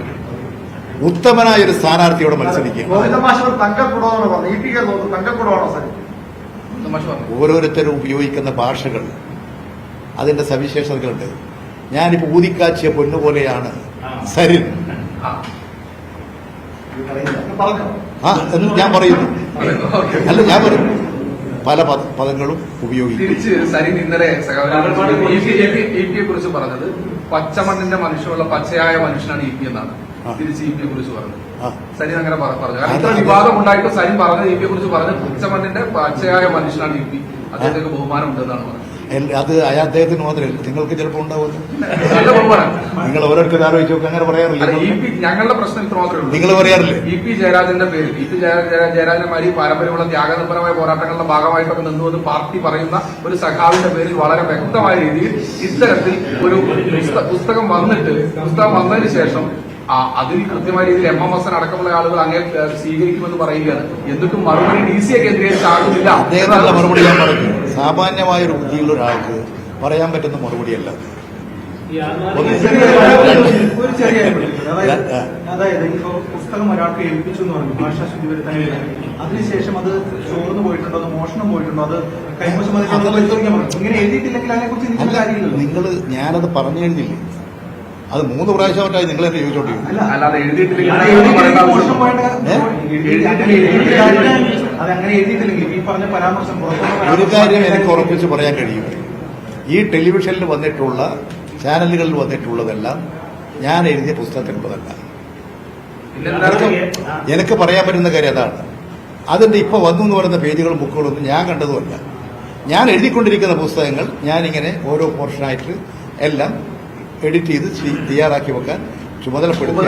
ഉത്തമനായ ഒരു സ്ഥാനാർത്ഥിയോട് മത്സരിക്കുക. ഓരോരുത്തരും ഉപയോഗിക്കുന്ന ഭാഷകൾ, അതിന്റെ സവിശേഷതകളുണ്ട്. ഞാനിപ്പോ ഊതിക്കാച്ചിയ പൊന്നുപോലെയാണ് സരിൻ എന്ന് ഞാൻ പറയുന്നു. അല്ല, ഞാൻ പറയും പല പദങ്ങളും ഉപയോഗിക്കും. സരിൻ ഇന്നലെ കുറിച്ച് പറഞ്ഞത് പച്ചമണ്ണിന്റെ മനുഷ്യമുള്ള പച്ചയായ മനുഷ്യനാണ് EP എന്നാണ്. തിരിച്ച് EP കുറിച്ച് പറഞ്ഞത് സരിൻ അങ്ങനെ പറഞ്ഞു. കാരണം ഇത്ര വിവാദം ഉണ്ടായിട്ട് സരിൻ പറഞ്ഞത് EP കുറിച്ച് പറഞ്ഞത് പച്ചമണ്ണിന്റെ പച്ചയായ മനുഷ്യനാണ് EP. അദ്ദേഹത്തിന് ബഹുമാനം ഉണ്ടെന്നാണ് പറഞ്ഞത്. അത് അദ്ദേഹത്തിന് മാത്രമല്ല, നിങ്ങൾക്ക് ചിലപ്പോൾ ഉണ്ടാവുമല്ലോ. നിങ്ങൾ ഓരോരുത്തർ ആലോചിച്ച് നോക്കി. അങ്ങനെ പറയാറില്ല. ഞങ്ങളുടെ പ്രശ്നം ഇത്ര മാത്രമേ ഉള്ളൂ. നിങ്ങൾ പറയാറില്ലേ? EP ജയരാജന്റെ പേരിൽ ജയരാജന്മാരി പാരമ്പര്യമുള്ള ത്യാഗനിർഭരമായ പോരാട്ടങ്ങളുടെ ഭാഗമായിട്ടൊക്കെ നിന്നുവെന്ന് പാർട്ടി പറയുന്ന ഒരു സഖാവിന്റെ പേരിൽ വളരെ വ്യക്തമായ രീതിയിൽ ഇത്തരത്തിൽ ഒരു പുസ്തകം വന്നതിന് ശേഷം അതിൽ കൃത്യമായ രീതിയിൽ MMS അടക്കമുള്ള ആളുകൾ അങ്ങനെ സ്വീകരിക്കുമെന്ന് പറയുകയാണ്. എന്നിട്ടും മറുപടി DC കേന്ദ്രീകരിച്ച് ആകുന്നില്ല. അദ്ദേഹത്തിന്റെ മറുപടി ഞാൻ പറഞ്ഞു, സാമാന്യമായ ഒരു ബുദ്ധിയുള്ള ഒരാൾക്ക് പറയാൻ പറ്റുന്ന മറുപടിയല്ല. അതായത് ഇപ്പൊ പുസ്തകം ഒരാൾക്ക് ഏൽപ്പിച്ചു എന്ന് പറഞ്ഞു, ഭാഷാശുദ്ധി വരുത്താൻ, അതിനുശേഷം അത് ചോർന്നു പോയിട്ടുണ്ടോ, അത് മോഷണം പോയിട്ടുണ്ടോ, അത് കൈമോശം പരിശോധിക്കാൻ പറഞ്ഞു. ഇങ്ങനെ എഴുതിയിട്ടില്ലെങ്കിൽ അതിനെ കുറിച്ച് നിങ്ങൾ ഞാനത് പറഞ്ഞു കഴിഞ്ഞില്ലേ? അത് 3 പ്രാവശ്യമായിട്ടായി നിങ്ങൾ എന്നെ ചോദിച്ചോണ്ടിരിക്കും. ഒരു കാര്യം എനിക്ക് ഉറപ്പിച്ച് പറയാൻ കഴിയും, ഈ ടെലിവിഷനിൽ വന്നിട്ടുള്ള ചാനലുകളിൽ വന്നിട്ടുള്ളതെല്ലാം ഞാൻ എഴുതിയ പുസ്തകത്തിലുള്ളതല്ല. എനിക്ക് പറയാൻ പറ്റുന്ന കാര്യം അതാണ്. അതിന്റെ ഇപ്പൊ വന്നു എന്ന് പറയുന്ന പേജുകളും ബുക്കുകളൊന്നും ഞാൻ കണ്ടതുമല്ല. ഞാൻ എഴുതിക്കൊണ്ടിരിക്കുന്ന പുസ്തകങ്ങൾ ഞാനിങ്ങനെ ഓരോ പോർഷനായിട്ട് എല്ലാം എഡിറ്റ് ചെയ്ത് തയ്യാറാക്കി വെക്കാൻ ചുമതലപ്പെടുത്തി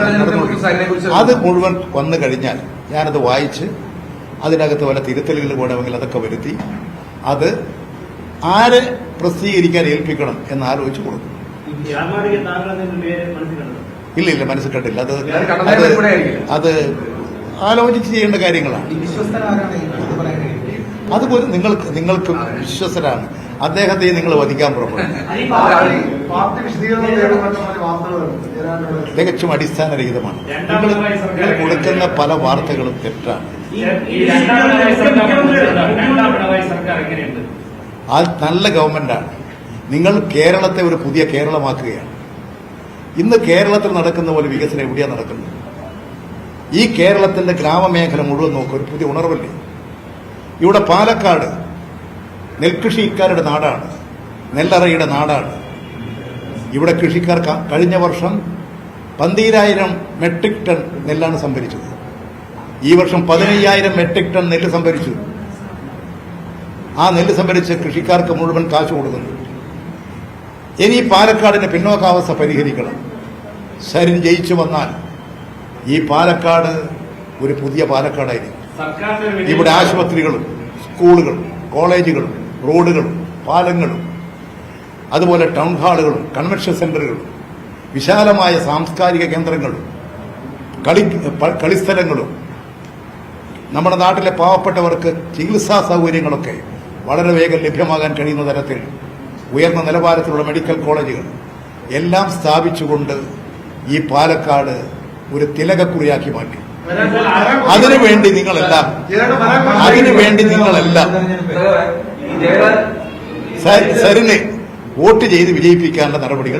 അത് മുഴുവൻ വന്നു കഴിഞ്ഞാൽ ഞാനത് വായിച്ച് അതിനകത്ത് വല്ല തിരുത്തലുകൾ വേണമെങ്കിൽ അതൊക്കെ വരുത്തി അത് ആരെ പ്രസിദ്ധീകരിക്കാൻ ഏൽപ്പിക്കണം എന്ന് ആലോചിച്ച് കൊടുക്കും. ഇല്ല, മനസ്സിൽ കണ്ടില്ല. അത് ആലോചിച്ച് ചെയ്യേണ്ട കാര്യങ്ങളാണ്. അതുപോലെ നിങ്ങൾക്ക് വിശ്വസരാണ്. അദ്ദേഹത്തെ നിങ്ങൾ വധിക്കാൻ പുറപ്പെടും. തികച്ചും അടിസ്ഥാനരഹിതമാണ്. നിങ്ങൾ കൊടുക്കുന്ന പല വാർത്തകളും തെറ്റാണ്. അത് നല്ല ഗവൺമെന്റാണ്. നിങ്ങൾ കേരളത്തെ ഒരു പുതിയ കേരളമാക്കുകയാണ്. ഇന്ന് കേരളത്തിൽ നടക്കുന്ന പോലെ വികസനം എവിടെയാണ് നടക്കുന്നത്? ഈ കേരളത്തിന്റെ ഗ്രാമമേഖല മുഴുവൻ നോക്കുക, ഒരു പുതിയ ഉണർവല്ലേ? ഇവിടെ പാലക്കാട് നെൽകൃഷിക്കാരുടെ നാടാണ്, നെല്ലറയുടെ നാടാണ്. ഇവിടെ കൃഷിക്കാർ കഴിഞ്ഞ വർഷം 12,000 മെട്രിക് ടൺ നെല്ലാണ് സംഭരിച്ചത്. ഈ വർഷം 15,000 മെട്രിക് ടൺ നെല്ല് സംഭരിച്ചു. ആ നെല്ല് സംഭരിച്ച് കൃഷിക്കാർക്ക് മുഴുവൻ കാശ് കൊടുക്കുന്നു. ഇനി പാലക്കാടിന്റെ പിന്നോക്കാവസ്ഥ പരിഹരിക്കണം. സരിൻ ജയിച്ചു വന്നാൽ ഈ പാലക്കാട് ഒരു പുതിയ പാലക്കാടായിരിക്കും. ഇവിടെ ആശുപത്രികളും സ്കൂളുകളും കോളേജുകളും റോഡുകളും പാലങ്ങളും അതുപോലെ ടൗൺ ഹാളുകളും കൺവെൻഷൻ സെന്ററുകളും വിശാലമായ സാംസ്കാരിക കേന്ദ്രങ്ങളും കളിസ്ഥലങ്ങളും നമ്മുടെ നാട്ടിലെ പാവപ്പെട്ടവർക്ക് ചികിത്സാ സൗകര്യങ്ങളൊക്കെ വളരെ വേഗം ലഭ്യമാകാൻ കഴിയുന്ന തരത്തിൽ ഉയർന്ന നിലവാരത്തിലുള്ള മെഡിക്കൽ കോളേജുകൾ എല്ലാം സ്ഥാപിച്ചുകൊണ്ട് ഈ പാലക്കാട് ഒരു തിലകക്കുറിയാക്കി മാറ്റി. അതിനുവേണ്ടി നിങ്ങളെല്ലാം സരിനെ വോട്ട് ചെയ്ത് വിജയിപ്പിക്കാനുള്ള നടപടികൾ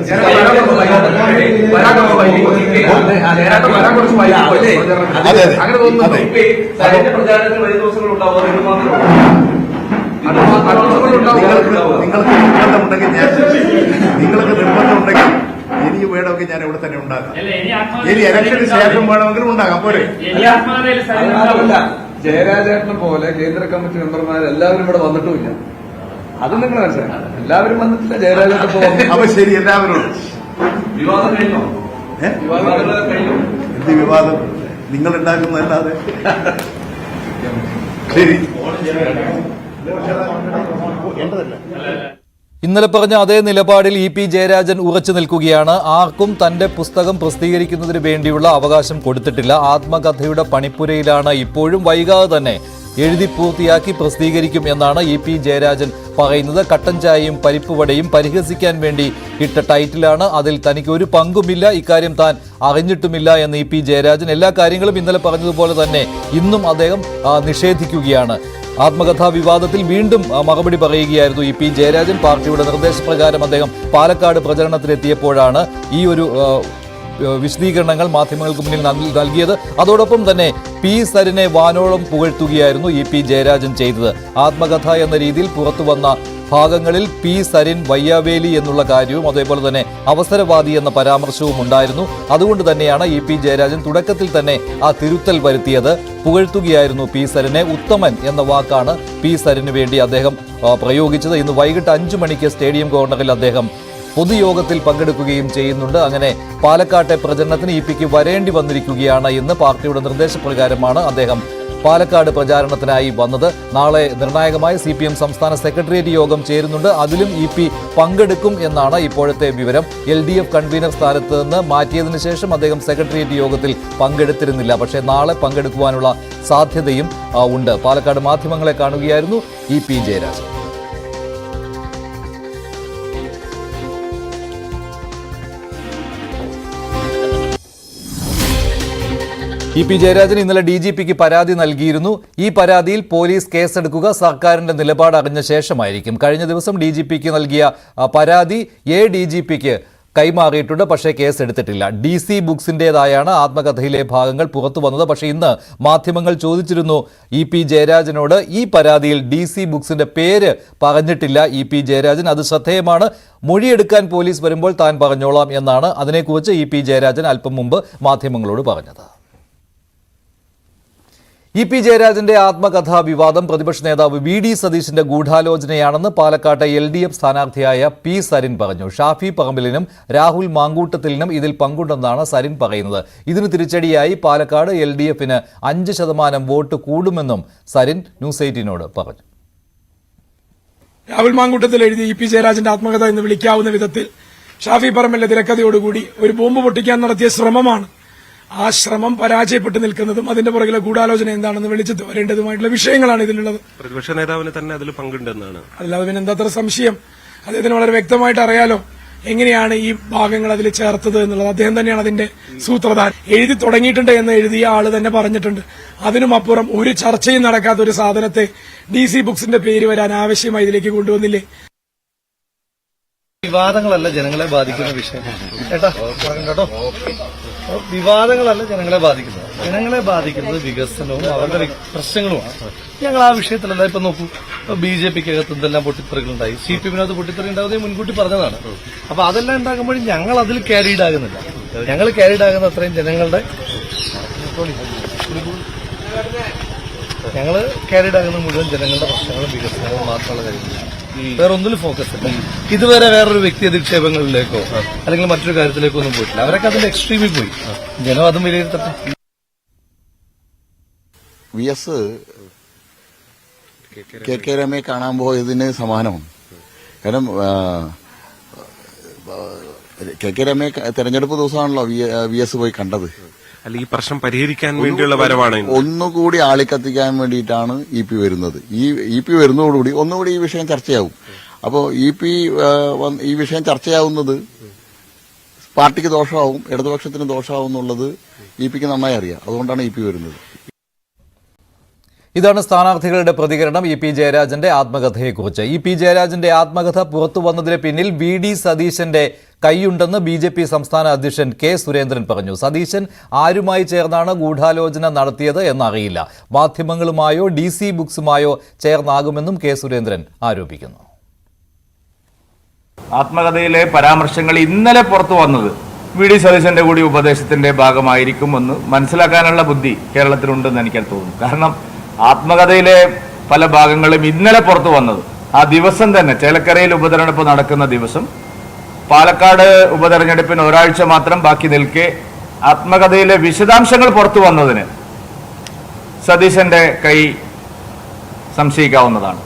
നിങ്ങൾക്ക് നിർബന്ധമുണ്ടെങ്കിൽ ഇനി വേണമെങ്കിൽ ഞാൻ ഇവിടെ തന്നെ ഉണ്ടാകാം. ഇനി ഇലക്ഷന് ശേഷം വേണമെങ്കിലും ഉണ്ടാകാം. പോരെ? ജയരാജേട്ടനെ പോലെ കേന്ദ്ര കമ്മിറ്റി മെമ്പർമാരെല്ലാവരും ഇവിടെ വന്നിട്ടുമില്ല. അത് നിങ്ങൾ മനസ്സിലാക്കണം. എല്ലാവരും വന്നിട്ടില്ല. ജയരാജേട്ടൻ അപ്പൊ ശരി, എല്ലാവരും വിവാദം കഴിഞ്ഞോ? എന്ത് വിവാദം? നിങ്ങൾ ഉണ്ടാക്കുന്നതല്ലാതെ. ശരി. ഇന്നലെ പറഞ്ഞ അതേ നിലപാടിൽ ഇ പി ജയരാജൻ ഉറച്ചു നിൽക്കുകയാണ്. ആർക്കും തന്റെ പുസ്തകം പ്രസിദ്ധീകരിക്കുന്നതിന് വേണ്ടിയുള്ള അവകാശം കൊടുത്തിട്ടില്ല. ആത്മകഥയുടെ പണിപ്പുരയിലാണ് ഇപ്പോഴും. വൈകാതെ തന്നെ എഴുതി പൂർത്തിയാക്കി പ്രസിദ്ധീകരിക്കും എന്നാണ് ഇ പി ജയരാജൻ പറയുന്നത്. കട്ടൻ ചായയും പരിപ്പുവടയും പരിഹസിക്കാൻ വേണ്ടി ഇട്ട ടൈറ്റിലാണ്. അതിൽ തനിക്ക് ഒരു പങ്കുമില്ല, ഇക്കാര്യം താൻ അറിഞ്ഞിട്ടുമില്ല എന്ന് ഇ പി ജയരാജൻ. എല്ലാ കാര്യങ്ങളും ഇന്നലെ പറഞ്ഞതുപോലെ തന്നെ ഇന്നും അദ്ദേഹം നിഷേധിക്കുകയാണ്. ആത്മകഥാ വിവാദത്തിൽ വീണ്ടും മറുപടി പറയുകയായിരുന്നു ഇ പി ജയരാജൻ. പാർട്ടിയുടെ നിർദ്ദേശപ്രകാരം അദ്ദേഹം പാലക്കാട് പ്രചരണത്തിലെത്തിയപ്പോഴാണ് ഈ ഒരു വിശദീകരണങ്ങൾ മാധ്യമങ്ങൾക്ക് മുന്നിൽ നൽകിയത്. അതോടൊപ്പം തന്നെ പി സരിനെ വാനോളം പുകഴ്ത്തുകയായിരുന്നു ഇ പി ജയരാജൻ ചെയ്തത്. ആത്മകഥ എന്ന രീതിയിൽ പുറത്തു വന്ന ഭാഗങ്ങളിൽ പി സരിൻ വയ്യാവേലി എന്നുള്ള കാര്യവും അതേപോലെ തന്നെ അവസരവാദി എന്ന പരാമർശവും ഉണ്ടായിരുന്നു. അതുകൊണ്ട് തന്നെയാണ് ഇ പി ജയരാജൻ തുടക്കത്തിൽ തന്നെ ആ തിരുത്തൽ വരുത്തിയത്. പുകഴ്ത്തുകയായിരുന്നു പി സരിനെ. ഉത്തമൻ എന്ന വാക്കാണ് പി സരിന് വേണ്ടി അദ്ദേഹം പ്രയോഗിച്ചത്. ഇന്ന് വൈകിട്ട് 5 മണിക്ക് സ്റ്റേഡിയം കോർണറിൽ അദ്ദേഹം പൊതുയോഗത്തിൽ പങ്കെടുക്കുകയും ചെയ്യുന്നുണ്ട്. അങ്ങനെ പാലക്കാട്ടെ പ്രചരണത്തിന് ഇ പിക്ക് വരേണ്ടി വന്നിരിക്കുകയാണ്. ഇന്ന് പാർട്ടിയുടെ നിർദ്ദേശപ്രകാരമാണ് അദ്ദേഹം പാലക്കാട് പ്രചാരണത്തിനായി വന്നത്. നാളെ നിർണായകമായ CPM സംസ്ഥാന സെക്രട്ടേറിയറ്റ് യോഗം ചേരുന്നുണ്ട്. അതിലും ഇ പി പങ്കെടുക്കും എന്നാണ് ഇപ്പോഴത്തെ വിവരം. LDF കൺവീനർ സ്ഥാനത്ത് നിന്ന് മാറ്റിയതിനു ശേഷം അദ്ദേഹം സെക്രട്ടേറിയറ്റ് യോഗത്തിൽ പങ്കെടുത്തിരുന്നില്ല. പക്ഷേ നാളെ പങ്കെടുക്കുവാനുള്ള സാധ്യതയും ഉണ്ട്. പാലക്കാട് മാധ്യമങ്ങളെ കാണുകയായിരുന്നു ഇ പി ജയരാജൻ. ഇ പി ജയരാജൻ ഇന്നലെ DGPക്ക് പരാതി നൽകിയിരുന്നു. ഈ പരാതിയിൽ പോലീസ് കേസെടുക്കുക സർക്കാരിന്റെ നിലപാട് അറിഞ്ഞ ശേഷമായിരിക്കും. കഴിഞ്ഞ ദിവസം DGPക്ക് നൽകിയ പരാതി ADGPക്ക് കൈമാറിയിട്ടുണ്ട്. പക്ഷേ കേസ് എടുത്തിട്ടില്ല. DC ബുക്സിൻ്റെതായാണ് ആത്മകഥയിലെ ഭാഗങ്ങൾ പുറത്തു വന്നത്. പക്ഷേ ഇന്ന് മാധ്യമങ്ങൾ ചോദിച്ചിരുന്നു ഇ പി ജയരാജനോട്. ഈ പരാതിയിൽ DC ബുക്സിന്റെ പേര് പറഞ്ഞിട്ടില്ല ഇ പി ജയരാജൻ. അത് ശ്രദ്ധേയമാണ്. മൊഴിയെടുക്കാൻ പോലീസ് വരുമ്പോൾ താൻ പറഞ്ഞോളാം എന്നാണ് അതിനെക്കുറിച്ച് ഇ പി ജയരാജൻ അല്പം മുമ്പ് മാധ്യമങ്ങളോട് പറഞ്ഞത്. ഇ പി ജയരാജന്റെ ആത്മകഥാ വിവാദം പ്രതിപക്ഷ നേതാവ് VD സതീശിന്റെ ഗൂഢാലോചനയാണെന്ന് പാലക്കാട്ടെ LDF സ്ഥാനാർത്ഥിയായ പി സരിൻ പറഞ്ഞു. ഷാഫി പറമ്പിലിനും രാഹുൽ മാങ്കൂട്ടത്തിലിനും ഇതിൽ പങ്കുണ്ടെന്നാണ് സരിൻ പറയുന്നത്. ഇതിന് തിരിച്ചടിയായി പാലക്കാട് LDFന് 5% വോട്ട് കൂടുമെന്നും സരിൻ ന്യൂസ് 18നോട് പറഞ്ഞു. രാഹുൽ മാങ്കൂട്ടത്തിൽ എഴുതി ഇ പി ജയരാജന്റെ ആത്മകഥ എന്ന് വിളിക്കാവുന്ന വിധത്തിൽ ഷാഫി പറമ്പിലിന്റെ തിരക്കഥയോടുകൂടി ഒരു ബോംബ് പൊട്ടിക്കാൻ നടത്തിയ ശ്രമമാണ്. ആ ശ്രമം പരാജയപ്പെട്ടു നിൽക്കുന്നതും അതിന്റെ പുറകിലെ ഗൂഢാലോചന എന്താണെന്ന് വെളിച്ചത്ത് വരേണ്ടതുമായിട്ടുള്ള വിഷയങ്ങളാണ് ഇതിലുള്ളത്. പ്രതിപക്ഷ നേതാവിന് തന്നെ അതിൽ പങ്കുണ്ടെന്നാണ്. അല്ലാതെ പിന്നെ എന്താ സംശയം? അദ്ദേഹത്തിന് വളരെ വ്യക്തമായിട്ട് അറിയാലോ എങ്ങനെയാണ് ഈ ഭാഗങ്ങൾ അതിൽ ചേർത്തത് എന്നുള്ളത്. അദ്ദേഹം തന്നെയാണ് അതിന്റെ സൂത്രധാരൻ. എഴുതി തുടങ്ങിയിട്ടുണ്ട് എന്ന് എഴുതിയ ആള് തന്നെ പറഞ്ഞിട്ടുണ്ട്. അതിനുമപ്പുറം ഒരു ചർച്ചയും നടക്കാത്ത ഒരു സാധനത്തെ DC ബുക്സിന്റെ പേര് വരാൻ ആവശ്യമായി ഇതിലേക്ക് കൊണ്ടുവന്നില്ലേ? വിവാദങ്ങളല്ല ജനങ്ങളെ ബാധിക്കുന്ന വിഷയം കേട്ടോ. വിവാദങ്ങളല്ല ജനങ്ങളെ ബാധിക്കുന്നത്. ജനങ്ങളെ ബാധിക്കുന്നത് വികസനവും അവരുടെ പ്രശ്നങ്ങളുമാണ്. ഞങ്ങൾ ആ വിഷയത്തിലല്ല. ഇപ്പൊ നോക്കൂ, BJPക്ക് അകത്ത് എന്തെല്ലാം പൊട്ടിത്തെറികളുണ്ടായി. CPM-നകത്ത് പൊട്ടിത്തെറി ഉണ്ടാവുന്നത് മുൻകൂട്ടി പറഞ്ഞതാണ്. അപ്പൊ അതെല്ലാം ഉണ്ടാകുമ്പോഴും ഞങ്ങൾ അതിൽ ക്യാരീഡ് ആകുന്നില്ല. ഞങ്ങൾ ക്യാരീഡ് ആകുന്ന അത്രയും ജനങ്ങളുടെ ഞങ്ങൾ ക്യാരീഡ് ആകുന്ന മുഴുവൻ ജനങ്ങളുടെ പ്രശ്നങ്ങളും വികസനവും മാത്രമുള്ള കാര്യങ്ങളാണ്. വേറെ ഒന്നിലും ഫോക്കസ് ഇല്ല. ഇതുവരെ വേറൊരു വ്യക്തി അധിക്ഷേപങ്ങളിലേക്കോ അല്ലെങ്കിൽ മറ്റൊരു കാര്യത്തിലേക്കോ ഒന്നും പോയിട്ടില്ല. അവരൊക്കെ അതിന്റെ എക്സ്ട്രീമിൽ പോയി. ജനം അതും വിലയിരുത്തട്ടെ. VS KK രമയെ കാണാൻ പോയതിന് സമാനമാണ്. കാരണം KK രമയെ തെരഞ്ഞെടുപ്പ് ദിവസമാണല്ലോ VS പോയി കണ്ടത്. അല്ല, ഈ പ്രശ്നം പരിഹരിക്കാൻ വേണ്ടിയുള്ള വരവാണ്. ഒന്നുകൂടി ആളിക്കത്തിക്കാൻ വേണ്ടിയിട്ടാണ് EP വരുന്നത്. ഈ EP വരുന്നതോടുകൂടി ഒന്നുകൂടി ഈ വിഷയം ചർച്ചയാവും. അപ്പോൾ ഈ വിഷയം ചർച്ചയാവുന്നത് പാർട്ടിക്ക് ദോഷമാവും, ഇടതുപക്ഷത്തിന് ദോഷമാവും എന്നുള്ളത് ഇപിക്ക് നന്നായി അറിയാം. അതുകൊണ്ടാണ് ഇപി വരുന്നത്. ഇതാണ് സ്ഥാനാർത്ഥികളുടെ പ്രതികരണം ഇ പി ജയരാജന്റെ ആത്മകഥയെക്കുറിച്ച്. ഇ പി ജയരാജന്റെ ആത്മകഥ പുറത്തു വന്നതിന് പിന്നിൽ VD സതീശന്റെ കൈയുണ്ടെന്ന് BJP സംസ്ഥാന അധ്യക്ഷൻ കെ സുരേന്ദ്രൻ പറഞ്ഞു. സതീശൻ ആരുമായി ചേർന്നാണ് ഗൂഢാലോചന നടത്തിയത് എന്നറിയില്ല. മാധ്യമങ്ങളുമായോ DC ബുക്സുമായോ ചേർന്നാകുമെന്നും കെ സുരേന്ദ്രൻ ആരോപിക്കുന്നു. ആത്മകഥയിലെ പരാമർശങ്ങൾ ഇന്നലെ പുറത്തു വന്നത് VD സതീശന്റെ കൂടി ഉപദേശത്തിന്റെ ഭാഗമായിരിക്കുമെന്ന് മനസ്സിലാക്കാനുള്ള ബുദ്ധി കേരളത്തിലുണ്ടെന്ന് എനിക്ക് തോന്നുന്നു. കാരണം ആത്മകഥയിലെ പല ഭാഗങ്ങളും ഇന്നലെ പുറത്തു വന്നത് ആ ദിവസം തന്നെ, ചേലക്കരയിൽ ഉപതെരഞ്ഞെടുപ്പ് നടക്കുന്ന ദിവസം, പാലക്കാട് ഉപതെരഞ്ഞെടുപ്പിന് ഒരാഴ്ച മാത്രം ബാക്കി നിൽക്കെ ആത്മകഥയിലെ വിശദാംശങ്ങൾ പുറത്തു വന്നതിന് സതീശന്റെ കൈ സംശയിക്കാവുന്നതാണ്.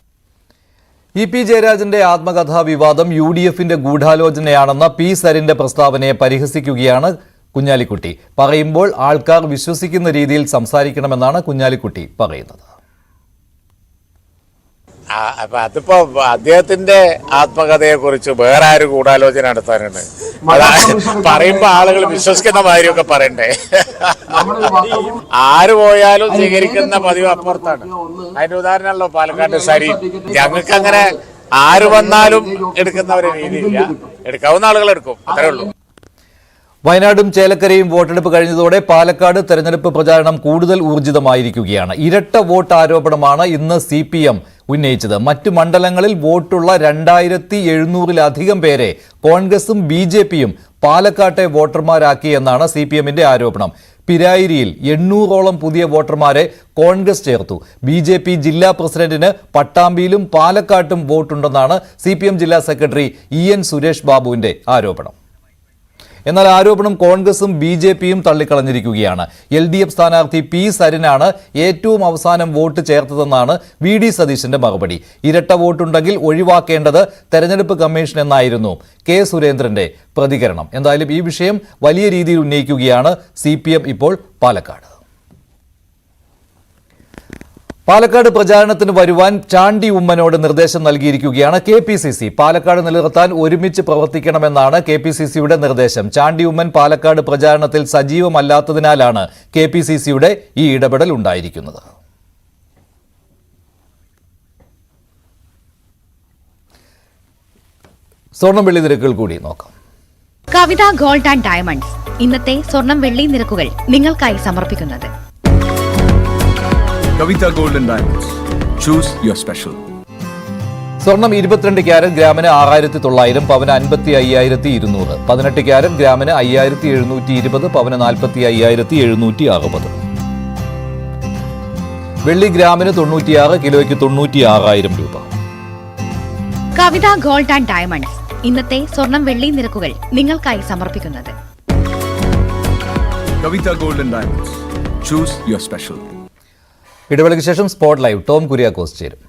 ഇ പി ജയരാജന്റെ ആത്മകഥാ വിവാദം UDFന്റെ ഗൂഢാലോചനയാണെന്ന പി സരിന്റെ പ്രസ്താവനയെ പരിഹസിക്കുകയാണ് കുഞ്ഞാലിക്കുട്ടി. പറയുമ്പോൾ ആൾക്കാർ വിശ്വസിക്കുന്ന രീതിയിൽ സംസാരിക്കണമെന്നാണ് കുഞ്ഞാലിക്കുട്ടി പറയുന്നത്. അപ്പൊ അതിപ്പോ അദ്ദേഹത്തിന്റെ ആത്മകഥയെ കുറിച്ച് വേറെ ആരും ഗൂഢാലോചന നടത്താനുണ്ട്? പറയുമ്പോ ആളുകൾ വിശ്വസിക്കുന്ന മാതിരിയൊക്കെ പറയണ്ടേ? ആര് പോയാലും സ്വീകരിക്കുന്ന പതിവ് അപ്പുറത്താണ്. അതിന്റെ ഉദാഹരണമല്ലോ പാലക്കാട് സരി. ഞങ്ങൾക്ക് അങ്ങനെ ആര് വന്നാലും എടുക്കുന്നവരെ രീതിയില്ല. എടുക്കാവുന്ന ആളുകൾ എടുക്കും, അത്രേ ഉള്ളൂ. വയനാടും ചേലക്കരയും വോട്ടെടുപ്പ് കഴിഞ്ഞതോടെ പാലക്കാട് തെരഞ്ഞെടുപ്പ് പ്രചാരണം കൂടുതൽ ഊർജിതമായിരിക്കുകയാണ്. ഇരട്ട വോട്ട് ആരോപണമാണ് ഇന്ന് CPM ഉന്നയിച്ചത്. മറ്റ് മണ്ഡലങ്ങളിൽ വോട്ടുള്ള 2700-ലധികം പേരെ കോൺഗ്രസും BJPയും പാലക്കാട്ടെ വോട്ടർമാരാക്കിയെന്നാണ് CPMന്റെ ആരോപണം. പിരായിരിയിൽ 800ഓളം പുതിയ വോട്ടർമാരെ കോൺഗ്രസ് ചേർത്തു. BJP ജില്ലാ പ്രസിഡന്റിന് പട്ടാമ്പിയിലും പാലക്കാട്ടും വോട്ടുണ്ടെന്നാണ് CPM ജില്ലാ സെക്രട്ടറി EN സുരേഷ് ബാബുവിന്റെ ആരോപണം. എന്നാൽ ആരോപണം കോൺഗ്രസും BJPയും തള്ളിക്കളഞ്ഞിരിക്കുകയാണ്. LDF സ്ഥാനാർത്ഥി പി സരിനാണ് ഏറ്റവും അവസാനം വോട്ട് ചേർത്തതെന്നാണ് VD സതീശന്റെ മറുപടി. ഇരട്ട വോട്ടുണ്ടെങ്കിൽ ഒഴിവാക്കേണ്ടത് തെരഞ്ഞെടുപ്പ് കമ്മീഷൻ എന്നായിരുന്നു കെ സുരേന്ദ്രന്റെ പ്രതികരണം. എന്തായാലും ഈ വിഷയം വലിയ രീതിയിൽ ഉന്നയിക്കുകയാണ് CPM ഇപ്പോൾ പാലക്കാട്. പാലക്കാട് പ്രചാരണത്തിന് വരുവാൻ ചാണ്ടി ഉമ്മനോട് നിർദ്ദേശം നൽകിയിരിക്കുകയാണ് KPCC. പാലക്കാട് നിലനിർത്താൻ ഒരുമിച്ച് പ്രവർത്തിക്കണമെന്നാണ് KPCCയുടെ നിർദ്ദേശം. ചാണ്ടി ഉമ്മൻ പാലക്കാട് പ്രചാരണത്തിൽ സജീവമല്ലാത്തതിനാലാണ് KPCCയുടെ ഈ ഇടപെടൽ ഉണ്ടായിരിക്കുന്നത്. സ്വർണം വെള്ളി നിരക്കുകൾ കൂടി നോക്കാം. കവിത ഗോൾഡ് ആൻഡ് ഡയമണ്ട്സ് ഇന്നത്തെ സ്വർണം വെള്ളി നിരക്കുകൾ നിങ്ങൾക്കായി സമർപ്പിക്കുന്നത് Kavita Gold and Diamonds. Choose your special. സ്വർണം 22 ക്യാരറ്റ് ഗ്രാമിന് 6900, പവന് 55,200. 18 ക്യാരറ്റ് ഗ്രാമിന് 5720, പവന് 45,760. വെള്ളി ഗ്രാമിന് 96, കിലോയ്ക്ക് 96,000 രൂപ. കവിത ഗോൾഡ് ആൻഡ് ഡയമണ്ട്സ് ഇന്നത്തെ സ്വർണം വെള്ളി നിരക്കുകൾ നിങ്ങൾക്കായി സമർപ്പിക്കുന്നത് Kavita Gold and Diamonds. Choose your special. ഇടവേളയ്ക്ക് ശേഷം സ്പോട്ട് ലൈവ് ടോം കുര്യാക്കോസ് ചേരും.